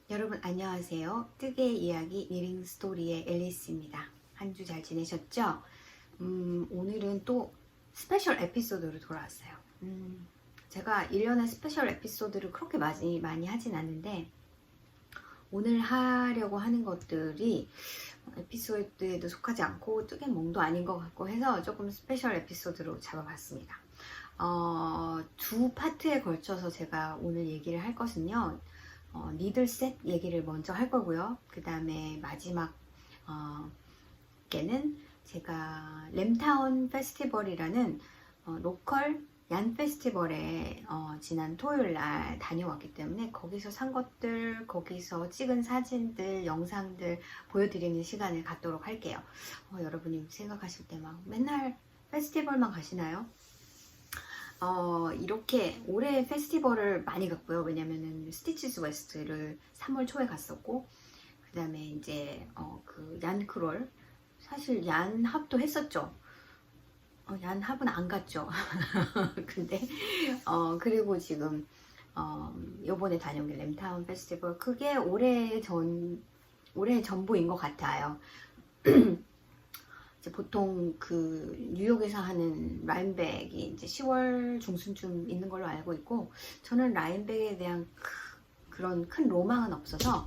여러분 안녕하세요. 뜨개의 이야기 니링 스토리의 앨리스입니다. 한 주 잘 지내셨죠? 오늘은 또 스페셜 에피소드로 돌아왔어요. 제가 1년에 스페셜 에피소드를 그렇게 많이 하진 않는데 오늘 하려고 하는 것들이 에피소드에도 속하지 않고 뜨개몽도 아닌 것 같고 해서 조금 스페셜 에피소드로 잡아봤습니다. 두 파트에 걸쳐서 제가 오늘 얘기를 할 것은요. 니들셋 얘기를 먼저 할 거고요. 그 다음에 마지막 게는 제가 램타운 페스티벌이라는 로컬 얀 페스티벌에 지난 토요일 날 다녀왔기 때문에 거기서 산 것들, 거기서 찍은 사진들, 영상들 보여드리는 시간을 갖도록 할게요. 여러분이 생각하실 때 막 맨날 페스티벌만 가시나요? 이렇게 올해 페스티벌을 많이 갔고요. 왜냐면은 스티치스 웨스트를 3월 초에 갔었고, 그 다음에 이제 그 얀크롤, 사실 얀합도 했었죠. 얀합은 안 갔죠. 근데 그리고 지금 요번에 다녀온 게 램타운 페스티벌, 그게 올해 전부인 것 같아요. 이제 보통 그 뉴욕에서 하는 라인백이 이제 10월 중순쯤 있는 걸로 알고 있고, 저는 라인백에 대한 그런 큰 로망은 없어서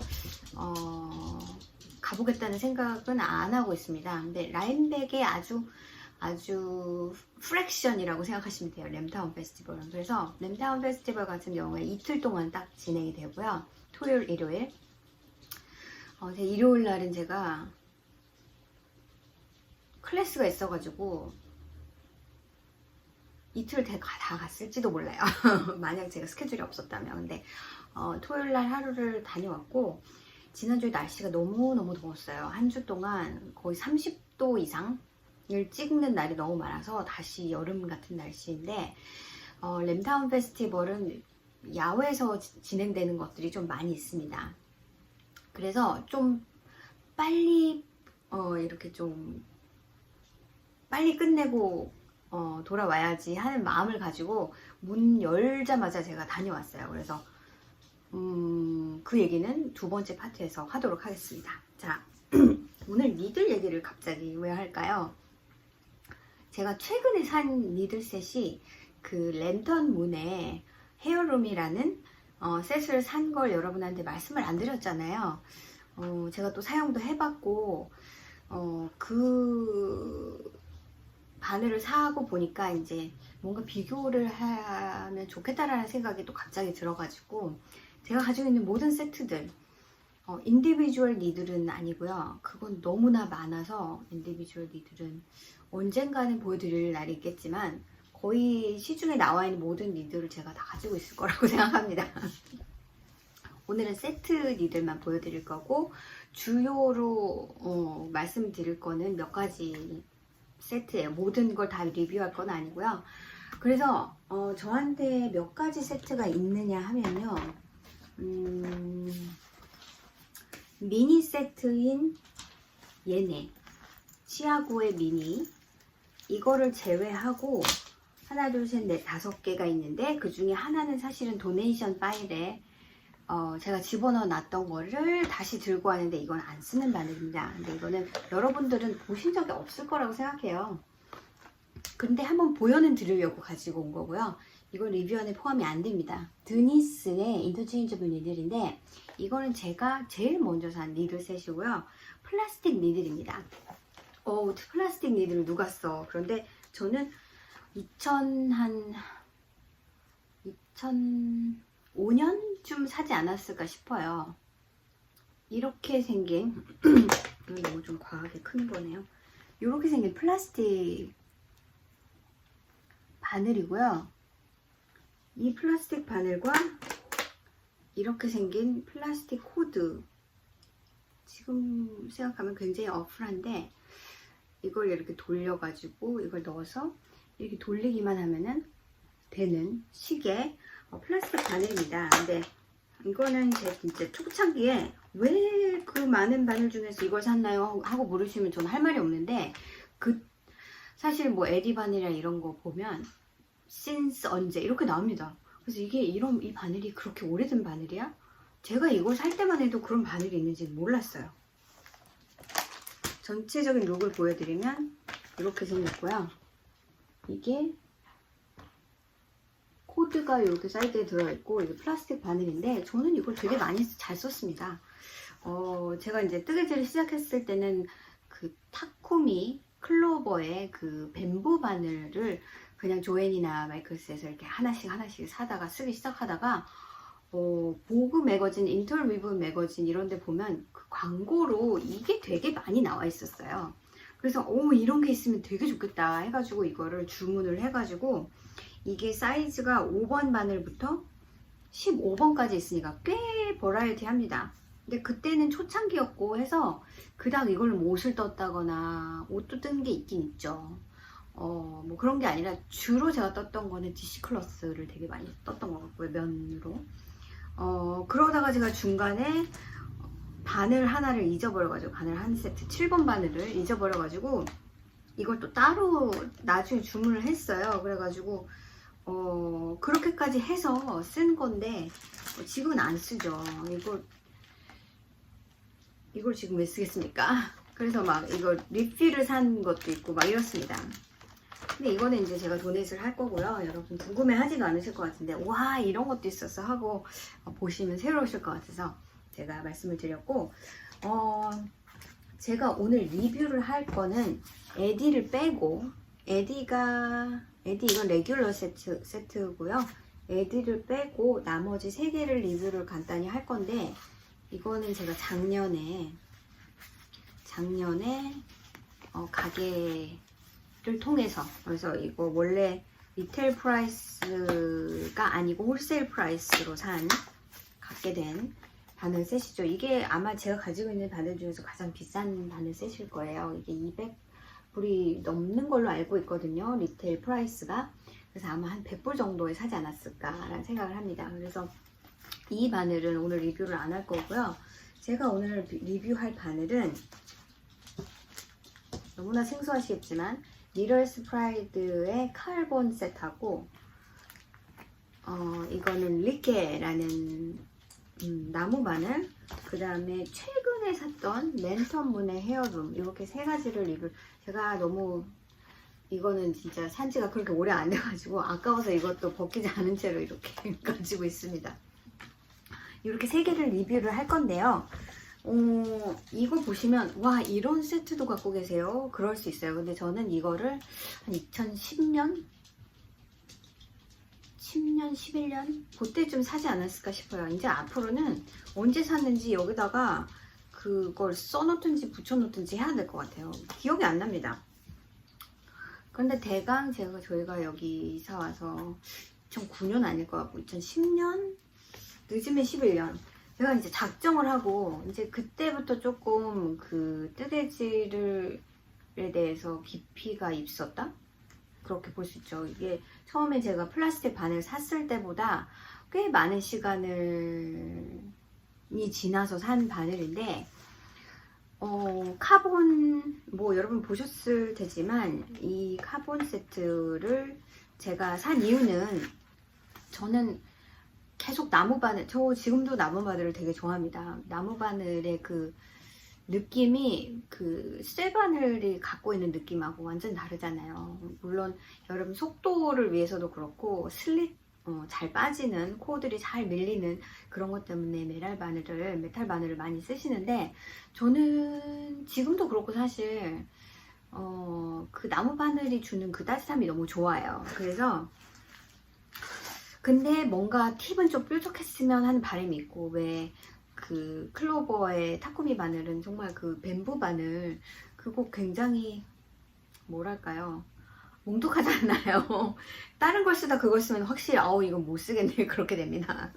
가보겠다는 생각은 안 하고 있습니다. 근데 라인백의 아주 프랙션이라고 생각하시면 돼요. 램타운 페스티벌은. 그래서 램타운 페스티벌 같은 경우에 이틀 동안 딱 진행이 되고요. 토요일, 일요일. 일요일 날은 제가 클래스가 있어가지고 이틀 다 갔을지도 몰라요. 만약 제가 스케줄이 없었다면. 근데 토요일날 하루를 다녀왔고, 지난주에 날씨가 너무너무 더웠어요. 한 주 동안 거의 30도 이상을 찍는 날이 너무 많아서 다시 여름 같은 날씨인데, 램타운 페스티벌은 야외에서 진행되는 것들이 좀 많이 있습니다. 그래서 좀 빨리 이렇게 좀 빨리 끝내고 돌아와야지 하는 마음을 가지고 문 열자마자 제가 다녀왔어요. 그래서 그 얘기는 두 번째 파트에서 하도록 하겠습니다. 자, 오늘 니들 얘기를 갑자기 왜 할까요? 제가 최근에 산 니들셋이 그 랜턴 문의 헤어룸이라는 셋을 산 걸 여러분한테 말씀을 안 드렸잖아요. 제가 또 사용도 해봤고 그 바늘을 사고 보니까 이제 뭔가 비교를 하면 좋겠다라는 생각이 또 갑자기 들어가지고, 제가 가지고 있는 모든 세트들, 인디비주얼 니들은 아니고요. 그건 너무나 많아서 인디비주얼 니들은 언젠가는 보여드릴 날이 있겠지만, 거의 시중에 나와 있는 모든 니들을 제가 다 가지고 있을 거라고 생각합니다. 오늘은 세트 니들만 보여드릴 거고, 주요로 말씀드릴 거는 몇 가지 세트예요. 모든 걸 다 리뷰할 건 아니고요. 그래서 저한테 몇 가지 세트가 있느냐 하면요. 미니 세트인 얘네, 치아고의 미니, 이거를 제외하고 하나, 둘, 셋, 넷, 5개가 있는데, 그 중에 하나는 사실은 도네이션 파일에 제가 집어넣어 놨던 거를 다시 들고 왔는데, 이건 안 쓰는 바늘입니다. 근데 이거는 여러분들은 보신 적이 없을 거라고 생각해요. 근데 한번 보여는 드리려고 가지고 온 거고요. 이건 리뷰 안에 포함이 안 됩니다. 드니스의 인터체인저블 니들인데, 이거는 제가 제일 먼저 산 니들 셋이고요. 플라스틱 니들입니다. 플라스틱 니들을 누가 써? 그런데 저는 2005년쯤 사지 않았을까 싶어요. 이렇게 생긴 너무 좀 과하게 큰 거네요. 이렇게 생긴 플라스틱 바늘이고요. 이 플라스틱 바늘과 이렇게 생긴 플라스틱 코드, 지금 생각하면 굉장히 어플한데, 이걸 이렇게 돌려가지고 이걸 넣어서 이렇게 돌리기만 하면은 되는 식의 플라스틱 바늘입니다. 근데 이거는 제 진짜 초창기에 왜 그 많은 바늘 중에서 이걸 샀나요? 하고 물으시면 저는 할 말이 없는데, 사실 뭐 에디 바늘이나 이런 거 보면 since 언제 이렇게 나옵니다. 그래서 이 바늘이 그렇게 오래된 바늘이야? 제가 이걸 살 때만 해도 그런 바늘이 있는지는 몰랐어요. 전체적인 룩을 보여드리면 이렇게 생겼고요. 이게 코드가 이렇게 사이드에 들어있고 이게 플라스틱 바늘인데 저는 이걸 되게 많이 잘 썼습니다. 제가 이제 뜨개질을 시작했을 때는 그 타쿠미 클로버의 그 뱀부 바늘을 그냥 조앤이나 마이클스에서 이렇게 하나씩 사다가 쓰기 시작하다가 보그 매거진, 인터위브 매거진 이런 데 보면 그 광고로 이게 되게 많이 나와 있었어요. 그래서 이런 게 있으면 되게 좋겠다 해가지고 이거를 주문을 해가지고 이게 사이즈가 5번 바늘부터 15번까지 있으니까 꽤 버라이어티 합니다. 근데 그때는 초창기였고 해서 그닥 이걸로 뭐 옷을 떴다거나 옷도 뜬 게 있긴 있죠. 뭐 그런 게 아니라 주로 제가 떴던 거는 디시클러스를 되게 많이 떴던 것 같고요. 면으로. 그러다가 제가 중간에 바늘 하나를 잊어버려가지고 바늘 한 세트 7번 바늘을 잊어버려가지고 이걸 또 따로 나중에 주문을 했어요. 그래가지고 그렇게까지 해서 쓴 건데 지금은 안 쓰죠. 이걸 지금 왜 쓰겠습니까? 그래서 막 이거 리필을 산 것도 있고 막 이렇습니다. 근데 이거는 이제 제가 도네이트를 할 거고요. 여러분 궁금해 하지도 않으실 것 같은데 와 이런 것도 있었어 하고 보시면 새로우실 것 같아서 제가 말씀을 드렸고 제가 오늘 리뷰를 할 거는 에디를 빼고 에디 이건 레귤러 세트고요. 에디를 빼고 나머지 3개를 리뷰를 간단히 할 건데 이거는 제가 작년에 가게를 통해서 그래서 이거 원래 리테일 프라이스가 아니고 홀세일 프라이스로 갖게 된 바늘 셋이죠. 이게 아마 제가 가지고 있는 바늘 중에서 가장 비싼 바늘 셋일 거예요. 이게 200불이 넘는 걸로 알고 있거든요. 리테일 프라이스가. 그래서 아마 한 100불 정도에 사지 않았을까라는 생각을 합니다. 그래서 이 바늘은 오늘 리뷰를 안 할 거고요. 제가 오늘 리뷰할 바늘은 너무나 생소하시겠지만 니럴스 프라이드의 카본 세트하고 이거는 리케라는 나무 바늘, 그 다음에 최근에 샀던 랜턴문의 헤어룸 이렇게 3가지를 리뷰. 제가 너무 이거는 진짜 산지가 그렇게 오래 안 돼가지고 아까워서 이것도 벗기지 않은 채로 이렇게 가지고 있습니다. 이렇게 3개를 리뷰를 할 건데요. 이거 보시면 와 이런 세트도 갖고 계세요. 그럴 수 있어요. 근데 저는 이거를 한 2010년 11년 그때쯤 사지 않았을까 싶어요. 이제 앞으로는 언제 샀는지 여기다가 그걸 써놓든지 붙여놓든지 해야 될 것 같아요. 기억이 안 납니다. 그런데 대강 저희가 여기 이사 와서 2009년 아닐 것 같고 2010년 늦으면 11년 제가 이제 작정을 하고 이제 그때부터 조금 그 뜨개질에 대해서 깊이가 있었다? 그렇게 볼 수 있죠. 이게 처음에 제가 플라스틱 바늘 샀을 때보다 꽤 많은 시간이 지나서 산 바늘인데 카본 뭐 여러분 보셨을 테지만 이 카본 세트를 제가 산 이유는 저는 계속 나무 바늘, 저 지금도 나무 바늘을 되게 좋아합니다. 나무 바늘의 그 느낌이 그 쇠바늘이 갖고 있는 느낌하고 완전 다르잖아요. 물론 여러분 속도를 위해서도 그렇고 잘 빠지는 코들이 잘 밀리는 그런 것 때문에 메탈 바늘을 많이 쓰시는데 저는 지금도 그렇고 사실 그 나무 바늘이 주는 그 따뜻함이 너무 좋아요. 그래서 근데 뭔가 팁은 좀 뾰족했으면 하는 바람이 있고 왜 그 클로버의 타쿠미 바늘은 정말 그 뱀부 바늘 그거 굉장히 뭐랄까요 뭉툭하지 않나요? 다른 걸 쓰다 그걸 쓰면 확실히 이건 못 쓰겠네 그렇게 됩니다.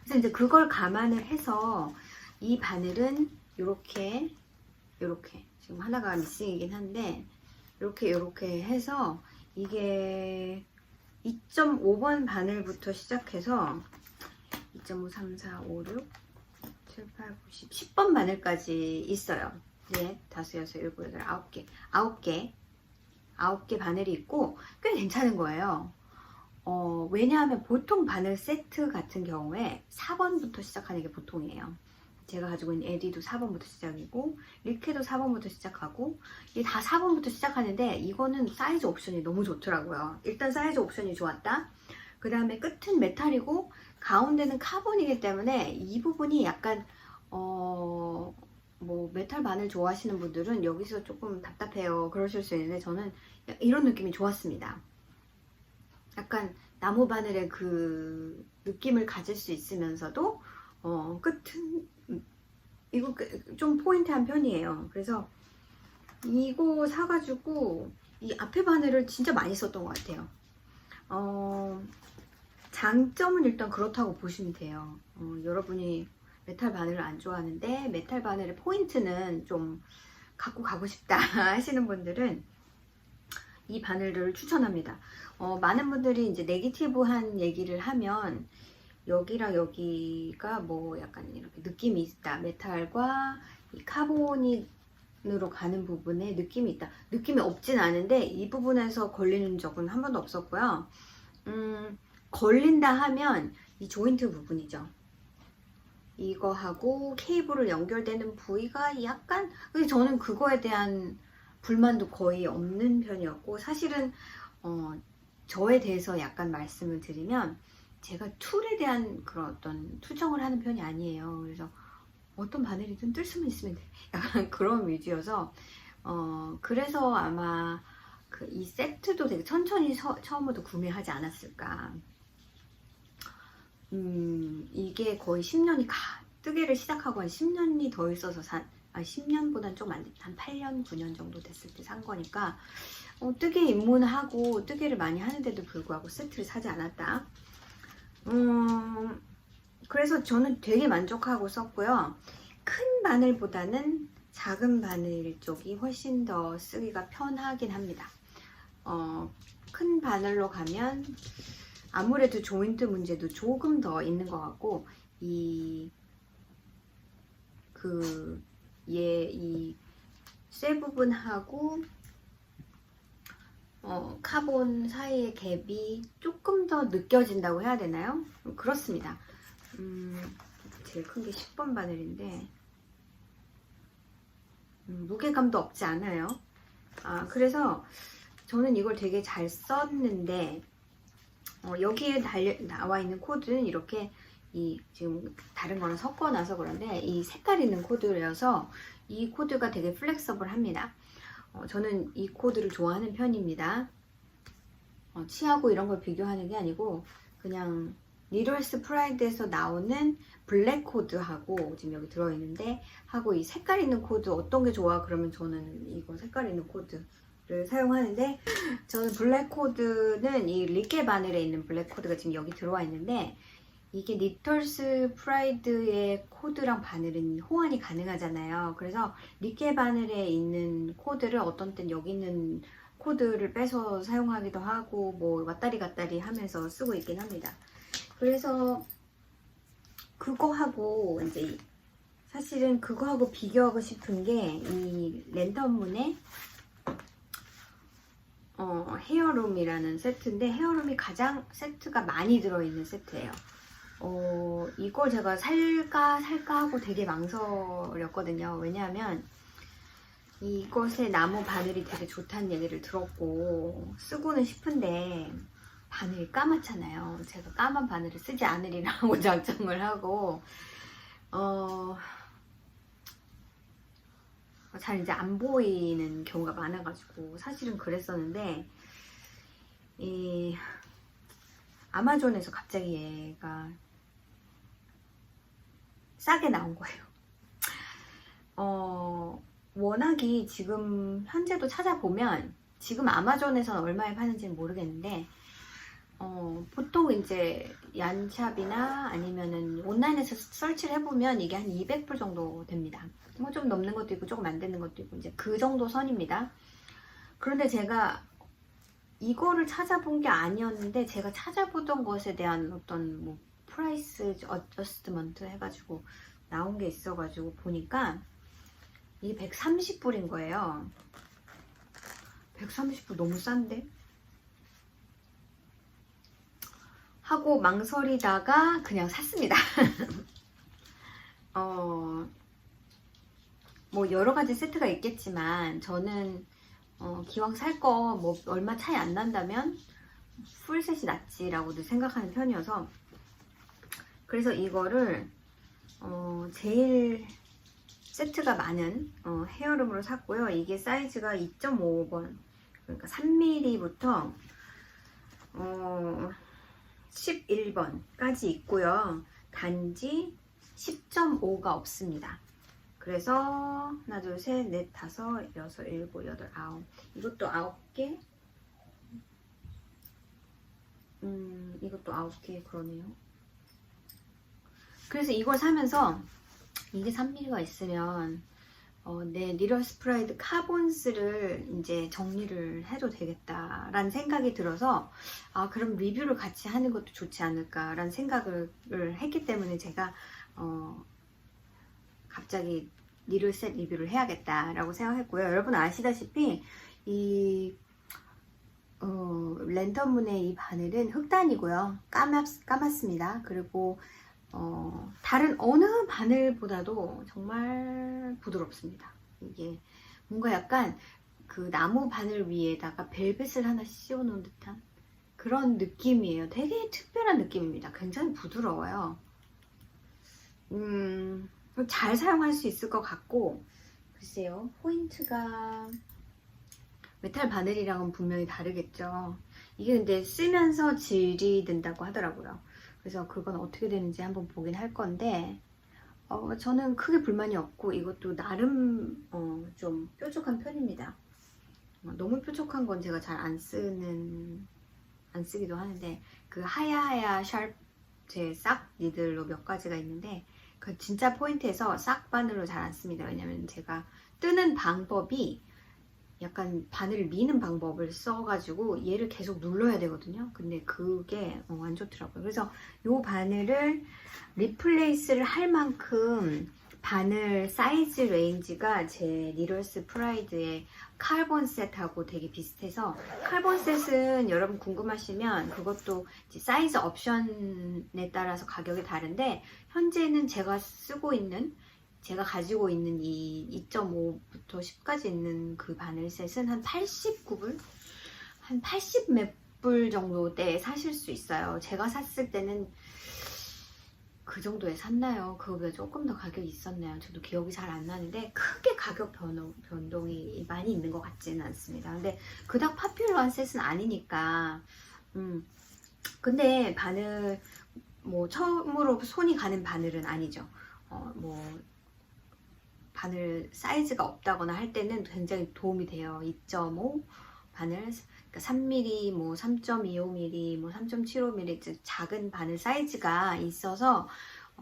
그래서 이제 그걸 감안을 해서 이 바늘은 요렇게 지금 하나가 미싱이긴 한데 요렇게 해서 이게 2.5번 바늘부터 시작해서 2.5, 3, 4, 5, 6, 7, 8, 9, 10, 10번 바늘까지 있어요. 네, 5, 6, 7, 8, 9개 바늘이 있고 꽤 괜찮은 거예요. 왜냐하면 보통 바늘 세트 같은 경우에 4번부터 시작하는 게 보통이에요. 제가 가지고 있는 에디도 4번부터 시작이고 리케도 4번부터 시작하고 이게 다 4번부터 시작하는데 이거는 사이즈 옵션이 너무 좋더라고요. 일단 사이즈 옵션이 좋았다. 그 다음에 끝은 메탈이고 가운데는 카본이기 때문에 이 부분이 약간 뭐 메탈 바늘 좋아하시는 분들은 여기서 조금 답답해요 그러실 수 있는데 저는 이런 느낌이 좋았습니다. 약간 나무 바늘의 그 느낌을 가질 수 있으면서도 끝은 이거 좀 포인트한 편이에요. 그래서 이거 사가지고 이 앞에 바늘을 진짜 많이 썼던 것 같아요. 장점은 일단 그렇다고 보시면 돼요. 여러분이 메탈 바늘을 안 좋아하는데 메탈 바늘의 포인트는 좀 갖고 가고 싶다 하시는 분들은 이 바늘을 추천합니다. 많은 분들이 이제 네기티브한 얘기를 하면 여기랑 여기가 뭐 약간 이렇게 느낌이 있다. 메탈과 이 카본으로 가는 부분에 느낌이 있다. 느낌이 없진 않은데 이 부분에서 걸리는 적은 한 번도 없었고요. 걸린다 하면 이 조인트 부분이죠. 이거하고 케이블을 연결되는 부위가 약간, 근데 저는 그거에 대한 불만도 거의 없는 편이었고, 사실은 저에 대해서 약간 말씀을 드리면 제가 툴에 대한 그런 어떤 투정을 하는 편이 아니에요. 그래서 어떤 바늘이든 뜰 수만 있으면 돼. 약간 그런 위주여서 그래서 아마 이 세트도 되게 천천히 처음부터 구매하지 않았을까. 이게 거의 10년이 뜨개를 시작하고 한 10년이 더 있어서 10년보다는 좀 한 8년, 9년 정도 됐을 때 산 거니까 뜨개 입문하고 뜨개를 많이 하는데도 불구하고 세트를 사지 않았다. 그래서 저는 되게 만족하고 썼고요. 큰 바늘보다는 작은 바늘 쪽이 훨씬 더 쓰기가 편하긴 합니다. 큰 바늘로 가면 아무래도 조인트 문제도 조금 더 있는 것 같고 이 쇠 부분하고 카본 사이의 갭이 조금 더 느껴진다고 해야 되나요? 그렇습니다. 제일 큰 게 10번 바늘인데 무게감도 없지 않아요. 그래서 저는 이걸 되게 잘 썼는데 여기에 나와 있는 코드는 이렇게 지금 다른 거랑 섞어놔서 그런데 이 색깔 있는 코드여서 이 코드가 되게 플렉서블합니다. 저는 이 코드를 좋아하는 편입니다. 치하고 이런 걸 비교하는 게 아니고 그냥 니들스 프라이드에서 나오는 블랙 코드하고 지금 여기 들어있는데 하고 이 색깔 있는 코드 어떤 게 좋아? 그러면 저는 이거 색깔 있는 코드를 사용하는데 저는 블랙 코드는 이 리케 바늘에 있는 블랙 코드가 지금 여기 들어와 있는데 이게 니털스 프라이드의 코드랑 바늘은 호환이 가능하잖아요. 그래서 리케 바늘에 있는 코드를 어떤 땐 여기 있는 코드를 빼서 사용하기도 하고 뭐 왔다리 갔다리 하면서 쓰고 있긴 합니다. 그래서 그거하고 이제 사실은 그거하고 비교하고 싶은 게 이 랜턴문의 헤어룸이라는 세트인데 헤어룸이 가장 세트가 많이 들어있는 세트예요. 이걸 제가 살까 하고 되게 망설였거든요. 왜냐하면 이것의 나무 바늘이 되게 좋다는 얘기를 들었고 쓰고는 싶은데 바늘이 까맣잖아요. 제가 까만 바늘을 쓰지 않으리라고 작정을 하고 잘 이제 안 보이는 경우가 많아가지고 사실은 그랬었는데 아마존에서 갑자기 얘가 싸게 나온 거예요. 워낙이 지금 현재도 찾아보면 지금 아마존에서는 얼마에 파는지는 모르겠는데 보통 이제 얀샵이나 아니면은 온라인에서 설치를 해보면 이게 한 200불 정도 됩니다. 뭐 좀 넘는 것도 있고 조금 안 되는 것도 있고 이제 그 정도 선입니다. 그런데 제가 이거를 찾아본 게 아니었는데 제가 찾아보던 것에 대한 어떤 뭐 프라이스 어저스트먼트 해가지고 나온 게 있어가지고 보니까 이게 130불인 거예요. 130불 너무 싼데? 하고 망설이다가 그냥 샀습니다. 뭐 여러 가지 세트가 있겠지만 저는 기왕 살 거 뭐 얼마 차이 안 난다면 풀셋이 낫지라고도 생각하는 편이어서, 그래서 이거를 제일 세트가 많은 헤어룸으로 샀고요. 이게 사이즈가 2.5번, 그러니까 3mm부터 11번까지 있고요. 단지 10.5가 없습니다. 그래서 하나, 둘, 셋, 넷, 다섯, 여섯, 일곱, 여덟, 아홉. 이것도 9개. 이것도 9개 그러네요. 그래서 이걸 사면서 이게 3mm가 있으면 내 리럴 스프라이드 카본스를 이제 정리를 해도 되겠다라는 생각이 들어서, 그럼 리뷰를 같이 하는 것도 좋지 않을까라는 생각을 했기 때문에 제가 갑자기 리를셋 리뷰를 해야겠다라고 생각했고요. 여러분 아시다시피 이 랜턴문의 이 바늘은 흑단이고요. 까맣습니다. 그리고 다른 어느 바늘보다도 정말 부드럽습니다. 이게 뭔가 약간 그 나무 바늘 위에다가 벨벳을 하나 씌워 놓은 듯한 그런 느낌이에요. 되게 특별한 느낌입니다. 굉장히 부드러워요. 잘 사용할 수 있을 것 같고, 글쎄요, 포인트가 메탈 바늘이랑은 분명히 다르겠죠. 이게 근데 쓰면서 질이 든다고 하더라고요. 그래서 그건 어떻게 되는지 한번 보긴 할 건데, 저는 크게 불만이 없고 이것도 나름 좀 뾰족한 편입니다. 너무 뾰족한 건 제가 잘 안 쓰기도 하는데, 그 하야하야 샵 제 싹 니들로 몇 가지가 있는데 그 진짜 포인트에서 싹 바늘로 잘 안 씁니다. 왜냐면 제가 뜨는 방법이 약간 바늘을 미는 방법을 써가지고 얘를 계속 눌러야 되거든요. 근데 그게 안 좋더라고요. 그래서 이 바늘을 리플레이스를 할 만큼 바늘 사이즈 레인지가 제 리럴스 프라이드의 카본 셋하고 되게 비슷해서, 카본 셋은 여러분 궁금하시면 그것도 이제 사이즈 옵션에 따라서 가격이 다른데, 현재는 제가 가지고 있는 이 2.5부터 10까지 있는 그 바늘 셋은 한 89불? 한 80 몇 불 정도대 사실 수 있어요. 제가 샀을 때는 그 정도에 샀나요? 그거보다 조금 더 가격이 있었나요? 저도 기억이 잘 안 나는데 크게 가격 변동이 많이 있는 것 같지는 않습니다. 근데 그닥 파퓰러한 셋은 아니니까. 근데 바늘 뭐 처음으로 손이 가는 바늘은 아니죠. 뭐 바늘 사이즈가 없다거나 할 때는 굉장히 도움이 돼요. 2.5 바늘, 그러니까 3mm, 뭐 3.25mm, 뭐 3.75mm 작은 바늘 사이즈가 있어서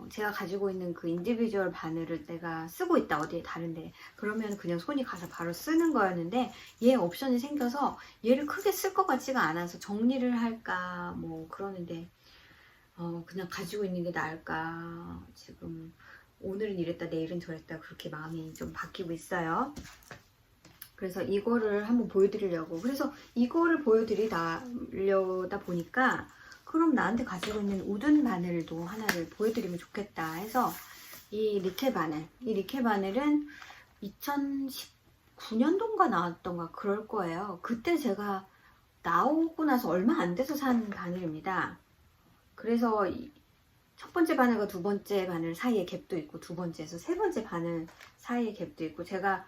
제가 가지고 있는 그 인디비주얼 바늘을 내가 쓰고 있다, 어디에 다른데, 그러면 그냥 손이 가서 바로 쓰는 거였는데, 얘 옵션이 생겨서 얘를 크게 쓸 것 같지가 않아서 정리를 할까 뭐 그러는데 그냥 가지고 있는 게 나을까, 지금 오늘은 이랬다 내일은 저랬다 그렇게 마음이 좀 바뀌고 있어요. 그래서 이거를 한번 보여드리려고, 그래서 이거를 보여드리려다 보니까 그럼 나한테 가지고 있는 우든 바늘도 하나를 보여드리면 좋겠다 해서 이 리케 바늘은 2019년도인가 나왔던가 그럴 거예요. 그때 제가 나오고 나서 얼마 안 돼서 산 바늘입니다. 그래서 첫 번째 바늘과 두 번째 바늘 사이에 갭도 있고, 두 번째에서 세 번째 바늘 사이에 갭도 있고, 제가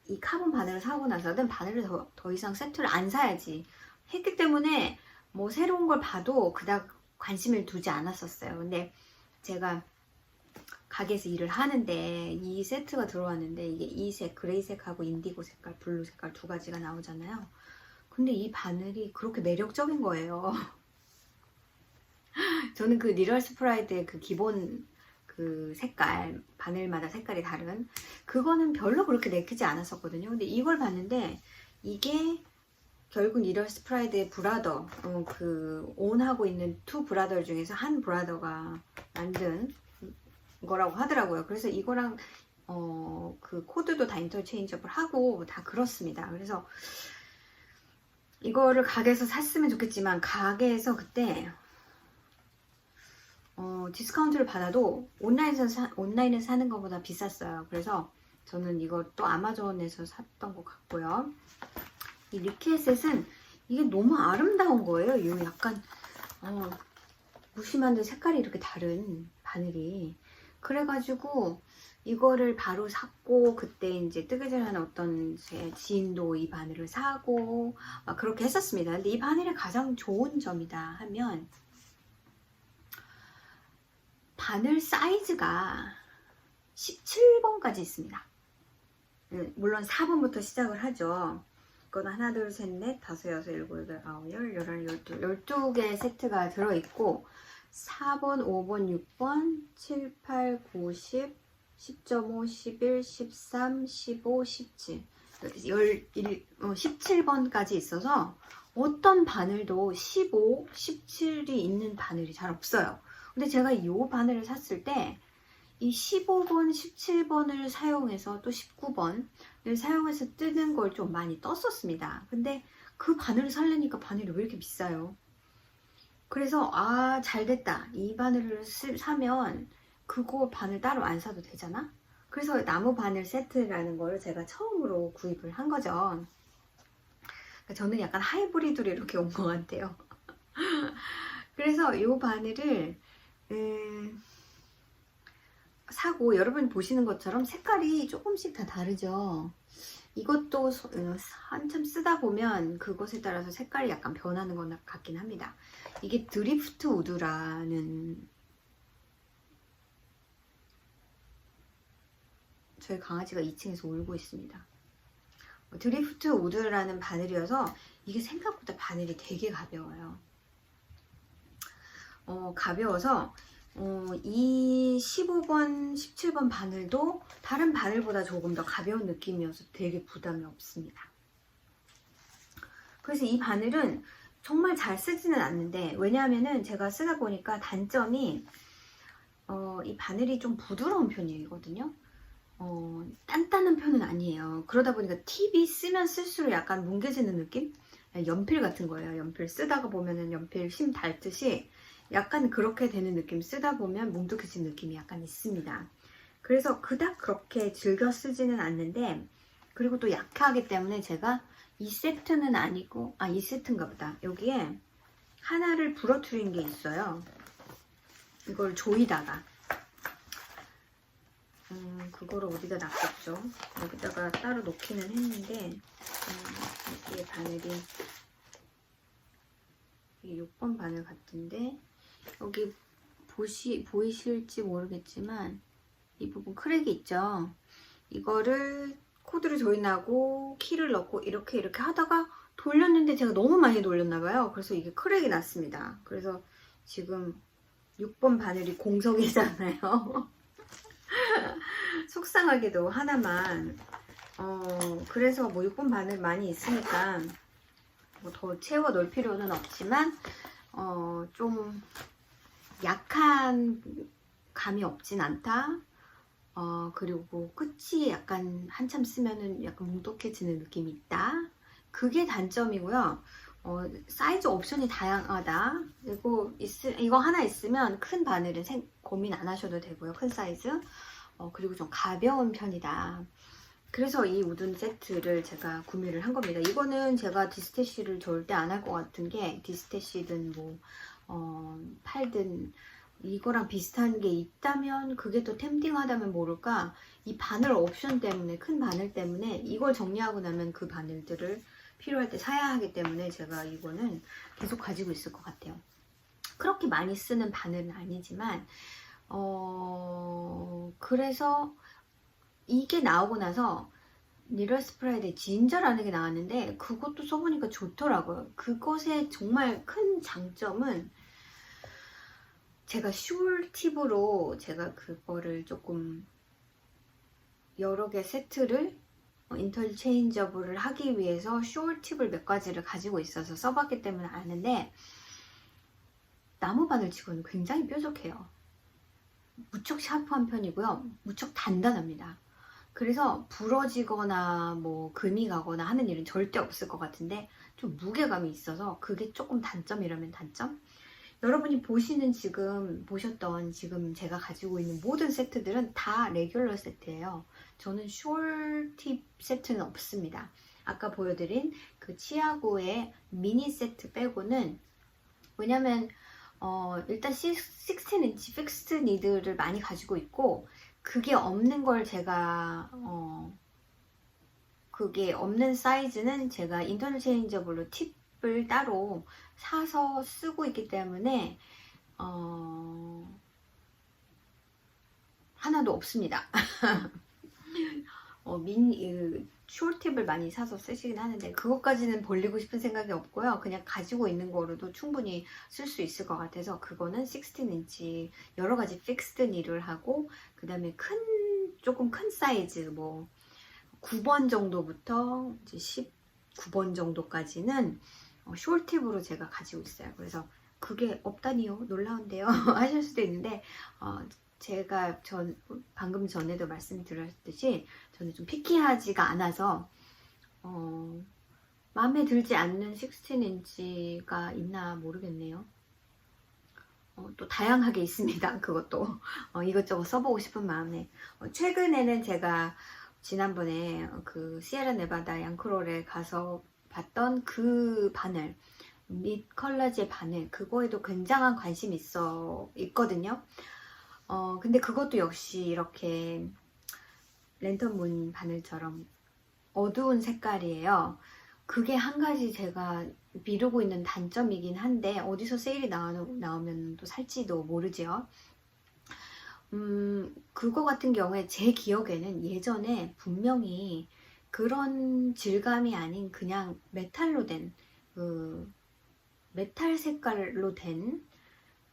이 카본 바늘을 사고 나서는 바늘을 더 이상 세트를 안 사야지 했기 때문에 뭐 새로운 걸 봐도 그닥 관심을 두지 않았었어요. 근데 제가 가게에서 일을 하는데 이 세트가 들어왔는데, 이게 이색, 그레이색하고 인디고 색깔, 블루 색깔 두 가지가 나오잖아요. 근데 이 바늘이 그렇게 매력적인 거예요. 저는 그 리럴 스프라이드의 그 기본 그 색깔, 바늘마다 색깔이 다른 그거는 별로 그렇게 내키지 않았었거든요. 근데 이걸 봤는데 이게 결국 리럴 스프라이드의 브라더, 그 온하고 있는 투 브라더 중에서 한 브라더가 만든 거라고 하더라고요. 그래서 이거랑 그 코드도 다 인터체인저블 하고 다 그렇습니다. 그래서 이거를 가게에서 샀으면 좋겠지만 가게에서 그때 디스카운트를 받아도 온라인에서 사는 것보다 비쌌어요. 그래서 저는 이걸 또 아마존에서 샀던 것 같고요. 이 리케셋은 이게 너무 아름다운 거예요. 이 약간 무심한데 색깔이 이렇게 다른 바늘이. 그래가지고 이거를 바로 샀고, 그때 이제 뜨개질하는 어떤 제 지인도 이 바늘을 사고 막 그렇게 했었습니다. 근데 이 바늘의 가장 좋은 점이다 하면 바늘 사이즈가 17번까지 있습니다. 물론 4번부터 시작을 하죠. 이건 하나, 둘, 셋, 넷, 다섯, 여섯, 일곱, 여덟, 아홉, 열, 열한, 열두, 12개의 세트가 들어있고 4번, 5번, 6번, 7, 8, 9, 10, 10.5, 11, 13, 15, 17 17번까지 있어서 어떤 바늘도 15, 17이 있는 바늘이 잘 없어요. 근데 제가 이 바늘을 샀을 때 이 15번, 17번을 사용해서 또 19번을 사용해서 뜨는 걸 좀 많이 떴었습니다. 근데 그 바늘을 사려니까 바늘이 왜 이렇게 비싸요? 그래서 잘됐다. 이 바늘을 사면 그거 바늘 따로 안 사도 되잖아? 그래서 나무 바늘 세트라는 걸 제가 처음으로 구입을 한 거죠. 저는 약간 하이브리드로 이렇게 온 것 같아요. 그래서 이 바늘을 사고, 여러분 보시는 것처럼 색깔이 조금씩 다 다르죠. 이것도 한참 쓰다 보면 그것에 따라서 색깔이 약간 변하는 것 같긴 합니다. 이게 드리프트 우드라는, 저희 강아지가 2층에서 울고 있습니다. 드리프트 우드라는 바늘이어서 이게 생각보다 바늘이 되게 가벼워요. 가벼워서 이 15번, 17번 바늘도 다른 바늘보다 조금 더 가벼운 느낌이어서 되게 부담이 없습니다. 그래서 이 바늘은 정말 잘 쓰지는 않는데, 왜냐하면은 제가 쓰다 보니까 단점이 이 바늘이 좀 부드러운 편이거든요. 단단한 편은 아니에요. 그러다 보니까 팁이 쓰면 쓸수록 약간 뭉개지는 느낌? 연필 같은 거예요. 연필 쓰다가 보면은 연필 심 닳듯이 약간 그렇게 되는 느낌, 쓰다 보면 뭉툭해진 느낌이 약간 있습니다. 그래서 그닥 그렇게 즐겨 쓰지는 않는데, 그리고 또 약하기 때문에 제가 이 세트는 아니고, 이 세트인가 보다. 여기에 하나를 부러뜨린 게 있어요. 이걸 조이다가 그거를 어디다 놨겠죠. 여기다가 따로 놓기는 했는데 여기에 바늘이 6번 바늘 같은데, 여기 보이실지 모르겠지만 이 부분 크랙이 있죠. 이거를 코드를 조인하고 키를 넣고 이렇게 하다가 돌렸는데 제가 너무 많이 돌렸나봐요. 그래서 이게 크랙이 났습니다. 그래서 지금 6번 바늘이 공석이잖아요. 속상하게도 하나만. 그래서 뭐 6번 바늘 많이 있으니까 뭐 더 채워 넣을 필요는 없지만 좀 약한 감이 없진 않다. 그리고 끝이 약간 한참 쓰면은 약간 뭉툭해지는 느낌이 있다. 그게 단점이고요. 사이즈 옵션이 다양하다. 그리고 이거 하나 있으면 큰 바늘은 고민 안 하셔도 되고요. 큰 사이즈. 그리고 좀 가벼운 편이다. 그래서 이 우든 세트를 제가 구매를 한 겁니다. 이거는 제가 디스태시를 절대 안 할 것 같은 게, 디스태시든 뭐 팔든 이거랑 비슷한 게 있다면, 그게 또 템팅하다면 모를까, 이 바늘 옵션 때문에, 큰 바늘 때문에 이걸 정리하고 나면 그 바늘들을 필요할 때 사야 하기 때문에 제가 이거는 계속 가지고 있을 것 같아요. 그렇게 많이 쓰는 바늘은 아니지만 그래서 이게 나오고 나서 니럴스 프라이드의 진저라는 게 나왔는데, 그것도 써보니까 좋더라고요. 그것의 정말 큰 장점은, 제가 슈얼 팁으로 제가 그거를 조금 여러 개 세트를 인터체인저블을 하기 위해서 슈얼 팁을 몇 가지를 가지고 있어서 써봤기 때문에 아는데, 나무 바늘 치고는 굉장히 뾰족해요. 무척 샤프한 편이고요. 무척 단단합니다. 그래서 부러지거나 뭐 금이 가거나 하는 일은 절대 없을 것 같은데, 좀 무게감이 있어서 그게 조금 단점이라면 단점? 여러분이 보셨던 지금 제가 가지고 있는 모든 세트들은 다 레귤러 세트예요. 저는 숄팁 세트는 없습니다. 아까 보여드린 그 치아고의 미니 세트 빼고는, 왜냐면 일단 16인치 픽스드 니드를 많이 가지고 있고, 그게 없는 걸 제가 그게 없는 사이즈는 제가 인터체인저블로 팁을 따로 사서 쓰고 있기 때문에 하나도 없습니다. 숄팁을 많이 사서 쓰시긴 하는데 그것까지는 벌리고 싶은 생각이 없고요. 그냥 가지고 있는 거로도 충분히 쓸 수 있을 것 같아서 그거는 16인치 여러 가지 픽스드 니를 하고, 그 다음에 조금 큰 사이즈 뭐 9번 정도부터 이제 19번 정도까지는 숄팁으로 제가 가지고 있어요. 그래서 그게 없다니요? 놀라운데요? 하실 수도 있는데 제가 방금 전에도 말씀드렸듯이 저는 좀 피키하지가 않아서 마음에 들지 않는 16인치가 있나 모르겠네요. 또 다양하게 있습니다. 그것도 이것저것 써보고 싶은 마음에 최근에는 제가 지난번에 그 시에라 네바다 양크롤에 가서 봤던 그 바늘, 밋 컬러지의 바늘, 그거에도 굉장한 관심이 있거든요. 근데 그것도 역시 이렇게 랜턴문 바늘처럼 어두운 색깔이에요. 그게 한 가지 제가 미루고 있는 단점이긴 한데 어디서 세일이 나오면 또 살지도 모르죠. 그거 같은 경우에 제 기억에는 예전에 분명히 그런 질감이 아닌 그냥 메탈로 된 메탈 색깔로 된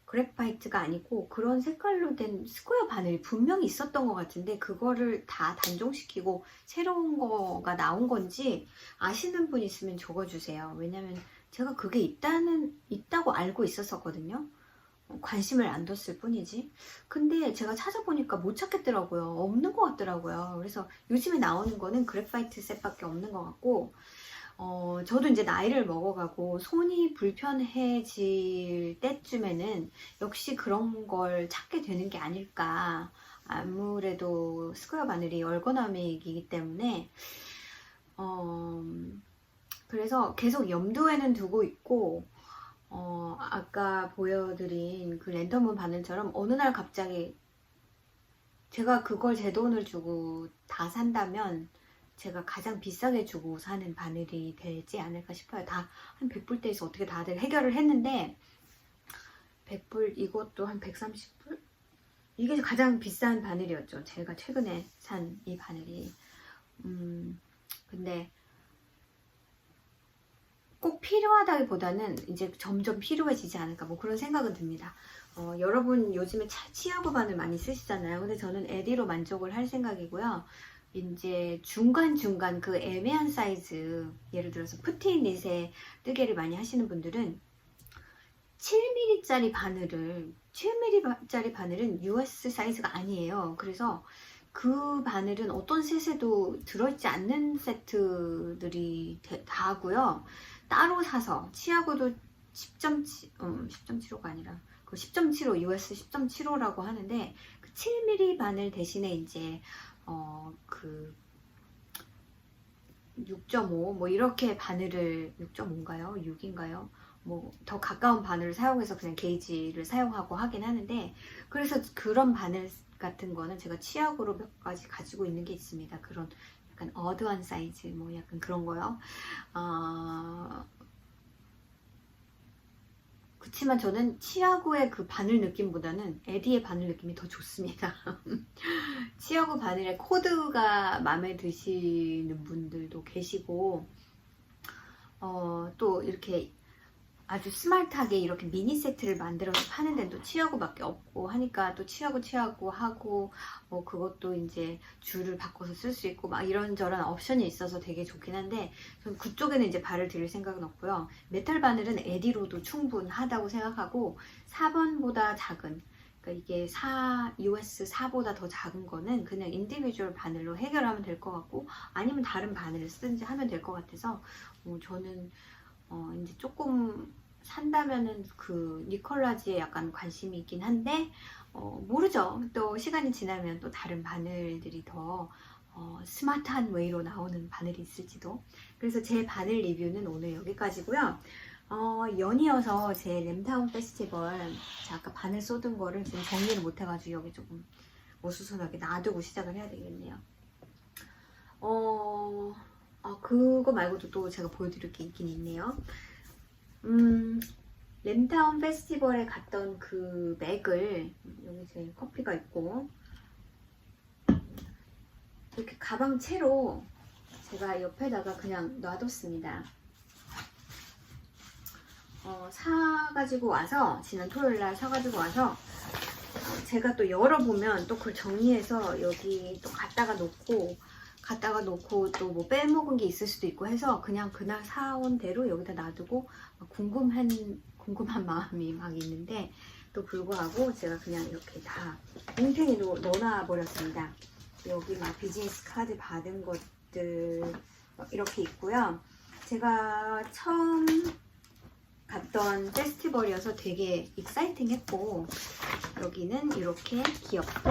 그래파이트가 아니고 그런 색깔로 된 스퀘어 바늘이 분명히 있었던 것 같은데 그거를 다 단종시키고 새로운 거가 나온 건지 아시는 분 있으면 적어주세요. 왜냐면 제가 그게 있다고 알고 있었거든요. 관심을 안 뒀을 뿐이지. 근데 제가 찾아보니까 못 찾겠더라고요. 없는 것 같더라고요. 그래서 요즘에 나오는 거는 그래파이트 셋밖에 없는 것 같고, 저도 이제 나이를 먹어가고 손이 불편해질 때쯤에는 역시 그런 걸 찾게 되는 게 아닐까. 아무래도 스퀘어 바늘이 얼거나믹이기 때문에 그래서 계속 염두에는 두고 있고, 아까 보여드린 그 랜턴문 바늘처럼 어느 날 갑자기 제가 그걸 제 돈을 주고 다 산다면 제가 가장 비싸게 주고 사는 바늘이 되지 않을까 싶어요. 다 한 100불대에서 어떻게 다들 해결을 했는데 100불, 이것도 한 130불? 이게 가장 비싼 바늘이었죠. 제가 최근에 산 이 바늘이. 근데 꼭 필요하다기보다는 이제 점점 필요해지지 않을까 뭐 그런 생각은 듭니다. 여러분 요즘에 치아고 바늘 많이 쓰시잖아요. 근데 저는 에디로 만족을 할 생각이고요. 이제 중간중간 그 애매한 사이즈, 예를 들어서 푸틴릿에 뜨개를 많이 하시는 분들은 7mm짜리 바늘을 7mm짜리 바늘은 US 사이즈가 아니에요. 그래서 그 바늘은 어떤 셋에도 들어있지 않는 세트들이 다 하고요. 따로 사서 치아고도 10.75가 아니라 그 10.75 US 10.75라고 하는데 그 7mm 바늘 대신에 이제 그 6.5 뭐 이렇게 바늘을 6.5인가요? 6인가요? 뭐 더 가까운 바늘을 사용해서 그냥 게이지를 사용하고 하긴 하는데, 그래서 그런 바늘 같은 거는 제가 치약으로 몇 가지 가지고 있는 게 있습니다. 그런 약간 어드한 사이즈 뭐 약간 그런 거요. 그치만 저는 치아고의 그 바늘 느낌보다는 에디의 바늘 느낌이 더 좋습니다. 치아고 바늘의 코드가 마음에 드시는 분들도 계시고, 또 이렇게 아주 스마트하게 이렇게 미니 세트를 만들어서 파는 데는 또 치아고밖에 없고 하니까 또 치아고 하고 뭐 그것도 이제 줄을 바꿔서 쓸 수 있고 막 이런저런 옵션이 있어서 되게 좋긴 한데 저는 그쪽에는 이제 발을 들일 생각은 없고요. 메탈 바늘은 에디로도 충분하다고 생각하고 4번보다 작은, 그러니까 이게 US 4보다 더 작은 거는 그냥 인디비주얼 바늘로 해결하면 될 것 같고, 아니면 다른 바늘을 쓰든지 하면 될 것 같아서 저는 이제 조금 산다면은 그 니콜라지에 약간 관심이 있긴 한데 모르죠. 또 시간이 지나면 또 다른 바늘들이 더 스마트한 웨이로 나오는 바늘이 있을지도. 그래서 제 바늘 리뷰는 오늘 여기까지고요. 연이어서 제 램타운 페스티벌 제가 아까 바늘 쏟은 거를 지금 정리를 못 해가지고 여기 조금 어수선하게 놔두고 시작을 해야 되겠네요. 그거 말고도 또 제가 보여드릴 게 있긴 있네요. 램타운 페스티벌에 갔던 그 백을, 여기 제 커피가 있고, 이렇게 가방 채로 제가 옆에다가 그냥 놔뒀습니다. 사가지고 와서, 지난 토요일날 사가지고 와서, 제가 또 열어보면 또 그걸 정리해서 여기 또 갖다가 놓고 또 뭐 빼먹은 게 있을 수도 있고 해서 그냥 그날 사온 대로 여기다 놔두고 궁금한 마음이 막 있는데, 또 불구하고 제가 그냥 이렇게 다 뭉탱이로 넣어놔 버렸습니다. 여기 막 비즈니스 카드 받은 것들 이렇게 있고요. 제가 처음 갔던 페스티벌이어서 되게 익사이팅했고, 여기는 이렇게 귀엽게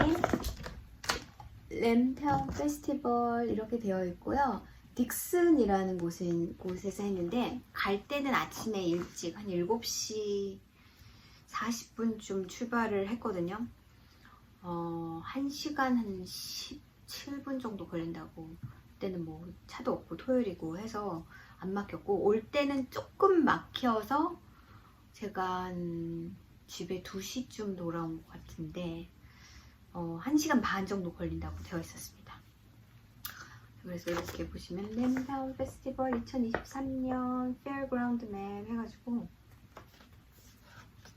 램타운 페스티벌 이렇게 되어 있고요. 딕슨이라는 곳에서 했는데, 갈 때는 아침에 일찍 한 7시 40분쯤 출발을 했거든요. 1시간 한 17분 정도 걸린다고. 그때는 뭐 차도 없고 토요일이고 해서 안 막혔고, 올 때는 조금 막혀서 제가 한 집에 2시쯤 돌아온 것 같은데 1시간 반 정도 걸린다고 되어 있었습니다. 그래서 이렇게 보시면 램타운 페스티벌 2023년 페어그라운드 맵 해가지고,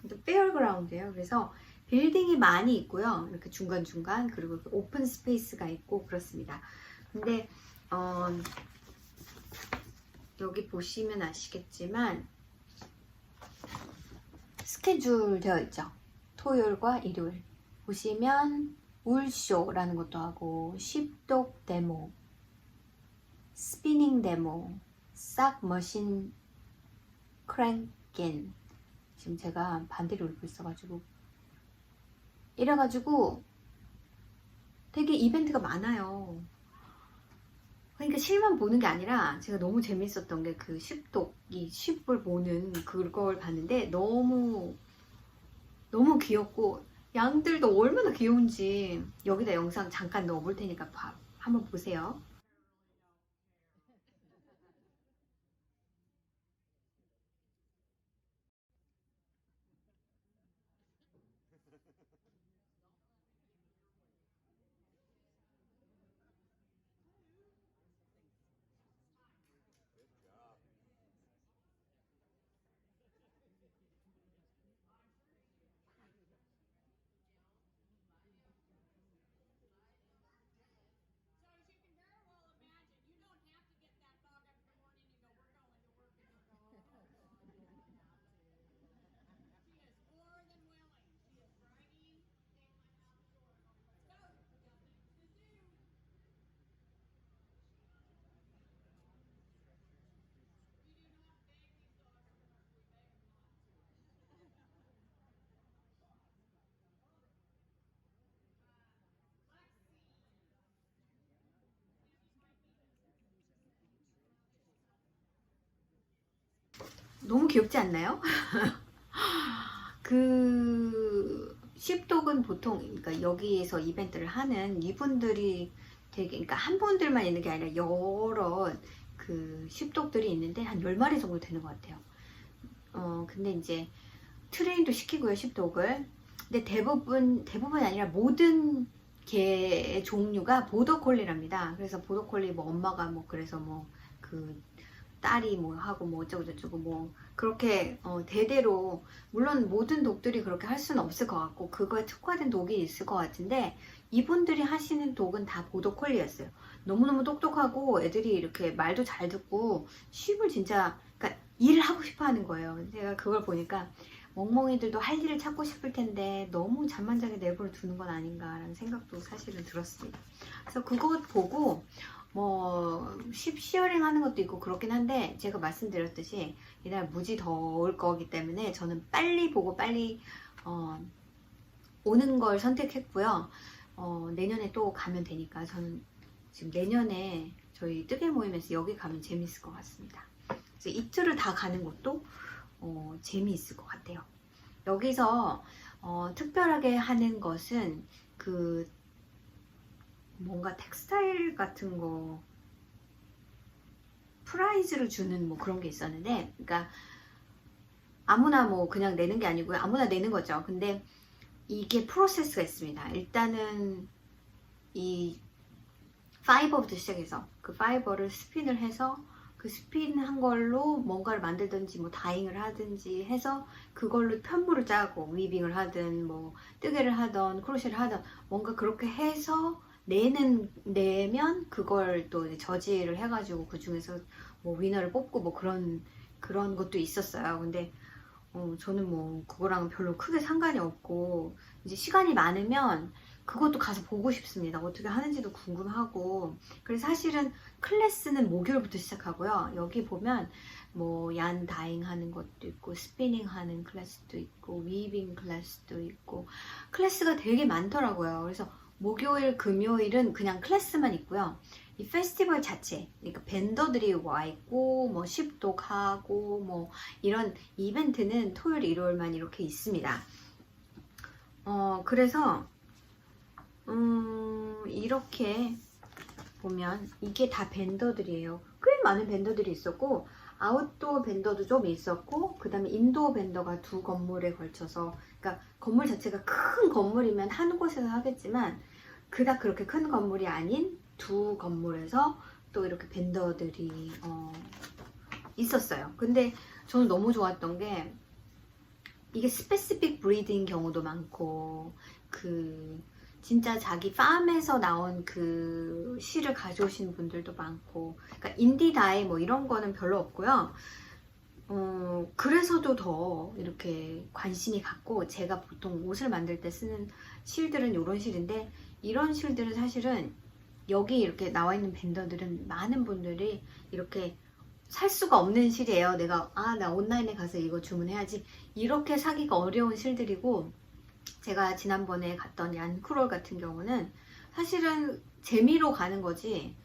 또 페어그라운드예요. 그래서 빌딩이 많이 있고요. 이렇게 중간중간, 그리고 오픈 스페이스가 있고 그렇습니다. 근데 여기 보시면 아시겠지만 스케줄 되어 있죠. 토요일과 일요일 보시면 울쇼라는 것도 하고, 쉽독 데모, 스피닝 데모, 싹 머신 크랭겐, 지금 제가 반대로 읽고 있어가지고, 이래가지고 되게 이벤트가 많아요. 그러니까 실만 보는 게 아니라 제가 너무 재밌었던 게 그 쉽독, 이 쉽을 보는 그걸 봤는데 너무 귀엽고, 양들도 얼마나 귀여운지 여기다 영상 잠깐 넣어볼 테니까 한번 보세요. 너무 귀엽지 않나요? 그 쉽독은 보통, 그러니까 여기에서 이벤트를 하는 이분들이 되게, 그러니까 한 분들만 있는 게 아니라 여러 그 쉽독들이 있는데 한 10마리 정도 되는 것 같아요. 근데 이제 트레인도 시키고요, 쉽독을. 근데 대부분이 아니라 모든 개의 종류가 보더콜리랍니다. 그래서 보더콜리 뭐 엄마가 뭐 그래서 뭐 그 딸이 뭐 하고 뭐 어쩌고 저쩌고 뭐 그렇게 대대로, 물론 모든 독들이 그렇게 할 수는 없을 것 같고 그거에 특화된 독이 있을 것 같은데, 이분들이 하시는 독은 다 보더콜리였어요. 너무너무 똑똑하고 애들이 이렇게 말도 잘 듣고 쉽을 진짜, 그러니까 일을 하고 싶어 하는 거예요. 제가 그걸 보니까 멍멍이들도 할 일을 찾고 싶을 텐데 너무 잠만 자게 내버려 두는 건 아닌가라는 생각도 사실은 들었습니다. 그래서 그것 보고 뭐 시어링 하는 것도 있고 그렇긴 한데, 제가 말씀드렸듯이 이날 무지 더울 거기 때문에 저는 빨리 보고 빨리 오는 걸 선택했고요. 내년에 또 가면 되니까 저는 지금 내년에 저희 뜨개 모임에서 여기 가면 재밌을 것 같습니다. 그래서 이틀을 다 가는 것도 재미있을 것 같아요. 여기서 특별하게 하는 것은 그 뭔가 텍스타일 같은 거 프라이즈를 주는 뭐 그런 게 있었는데, 그러니까 아무나 뭐 그냥 내는 게 아니고요. 아무나 내는 거죠. 근데 이게 프로세스가 있습니다. 일단은 이 파이버부터 시작해서 그 파이버를 스핀을 해서 그 스핀한 걸로 뭔가를 만들든지 뭐 다잉을 하든지 해서 그걸로 편물을 짜고 위빙을 하든 뭐 뜨개를 하든 크로셰를 하든 뭔가 그렇게 해서 내면 그걸 또 저지를 해가지고 그 중에서 뭐 위너를 뽑고 뭐 그런 것도 있었어요. 근데 저는 뭐 그거랑은 별로 크게 상관이 없고, 이제 시간이 많으면 그것도 가서 보고 싶습니다. 어떻게 하는지도 궁금하고. 그래서 사실은 클래스는 목요일부터 시작하고요. 여기 보면 뭐 얀 다잉 하는 것도 있고, 스피닝 하는 클래스도 있고, 위빙 클래스도 있고, 클래스가 되게 많더라고요. 그래서 목요일, 금요일은 그냥 클래스만 있고요. 이 페스티벌 자체, 그러니까 벤더들이 와 있고, 뭐 십독하고, 뭐 이런 이벤트는 토요일, 일요일만 이렇게 있습니다. 그래서 이렇게 보면 이게 다 벤더들이에요. 꽤 많은 벤더들이 있었고, 아웃도어 벤더도 좀 있었고, 그 다음에 인도어 벤더가 두 건물에 걸쳐서, 그러니까 건물 자체가 큰 건물이면 한 곳에서 하겠지만 그닥 그렇게 큰 건물이 아닌 두 건물에서 또 이렇게 벤더들이 있었어요. 근데 저는 너무 좋았던 게 이게 스페시픽 브리드인 경우도 많고, 그 진짜 자기 팜에서 나온 그 실을 가져오신 분들도 많고, 그러니까 인디다이 뭐 이런 거는 별로 없고요. 그래서도 더 이렇게 관심이 갔고, 제가 보통 옷을 만들 때 쓰는 실들은 이런 실인데, 이런 실들은 사실은 여기 이렇게 나와 있는 벤더들은 많은 분들이 이렇게 살 수가 없는 실이에요. 내가 나 온라인에 가서 이거 주문해야지 이렇게 사기가 어려운 실들이고, 제가 지난번에 갔던 얀크롤 같은 경우는 사실은 재미로 가는 거지,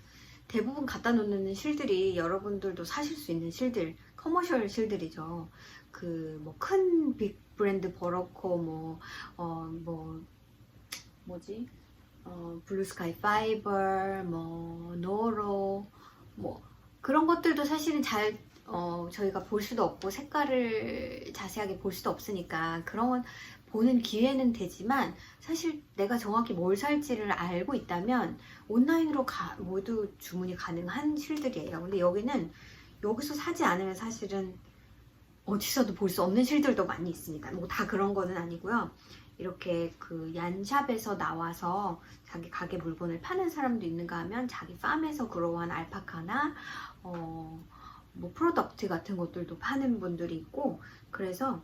대부분 갖다 놓는 실들이 여러분들도 사실 수 있는 실들, 커머셜 실들이죠. 그 뭐 큰 빅 브랜드 버럭코 뭐지? 블루스카이 파이버, 뭐 노로, 뭐 그런 것들도 사실은 잘 저희가 볼 수도 없고 색깔을 자세하게 볼 수도 없으니까 그런 건 보는 기회는 되지만, 사실 내가 정확히 뭘 살지를 알고 있다면 온라인으로 모두 주문이 가능한 실들이에요. 근데 여기는 여기서 사지 않으면 사실은 어디서도 볼 수 없는 실들도 많이 있으니까 뭐 다 그런 거는 아니고요. 이렇게 그 얀샵에서 나와서 자기 가게 물건을 파는 사람도 있는가 하면 자기 팜에서 그로한 알파카나 뭐 프로덕트 같은 것들도 파는 분들이 있고, 그래서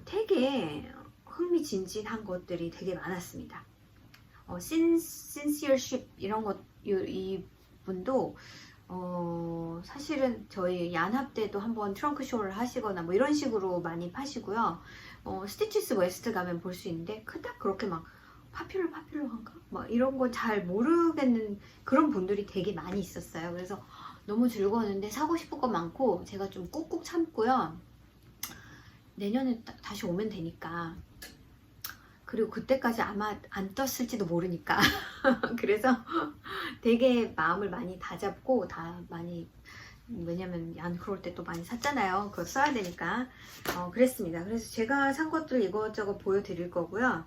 되게 흥미진진한 것들이 되게 많았습니다. Sincere 이런 것, 이 분도 사실은 저희 얀합 때도 한번 트렁크 쇼를 하시거나 뭐 이런 식으로 많이 파시고요. 스티치스 웨스트 가면 볼 수 있는데 그닥 그렇게 막 파퓰러한가? 막 이런 거 잘 모르겠는 그런 분들이 되게 많이 있었어요. 그래서 너무 즐거웠는데 사고 싶은 거 많고, 제가 좀 꾹꾹 참고요. 내년에 다시 오면 되니까, 그리고 그때까지 아마 안 떴을지도 모르니까 그래서 되게 마음을 많이 다잡고 왜냐면 얀크롤 때 또 많이 샀잖아요. 그거 써야 되니까 그랬습니다. 그래서 제가 산 것들 이것저것 보여드릴 거고요.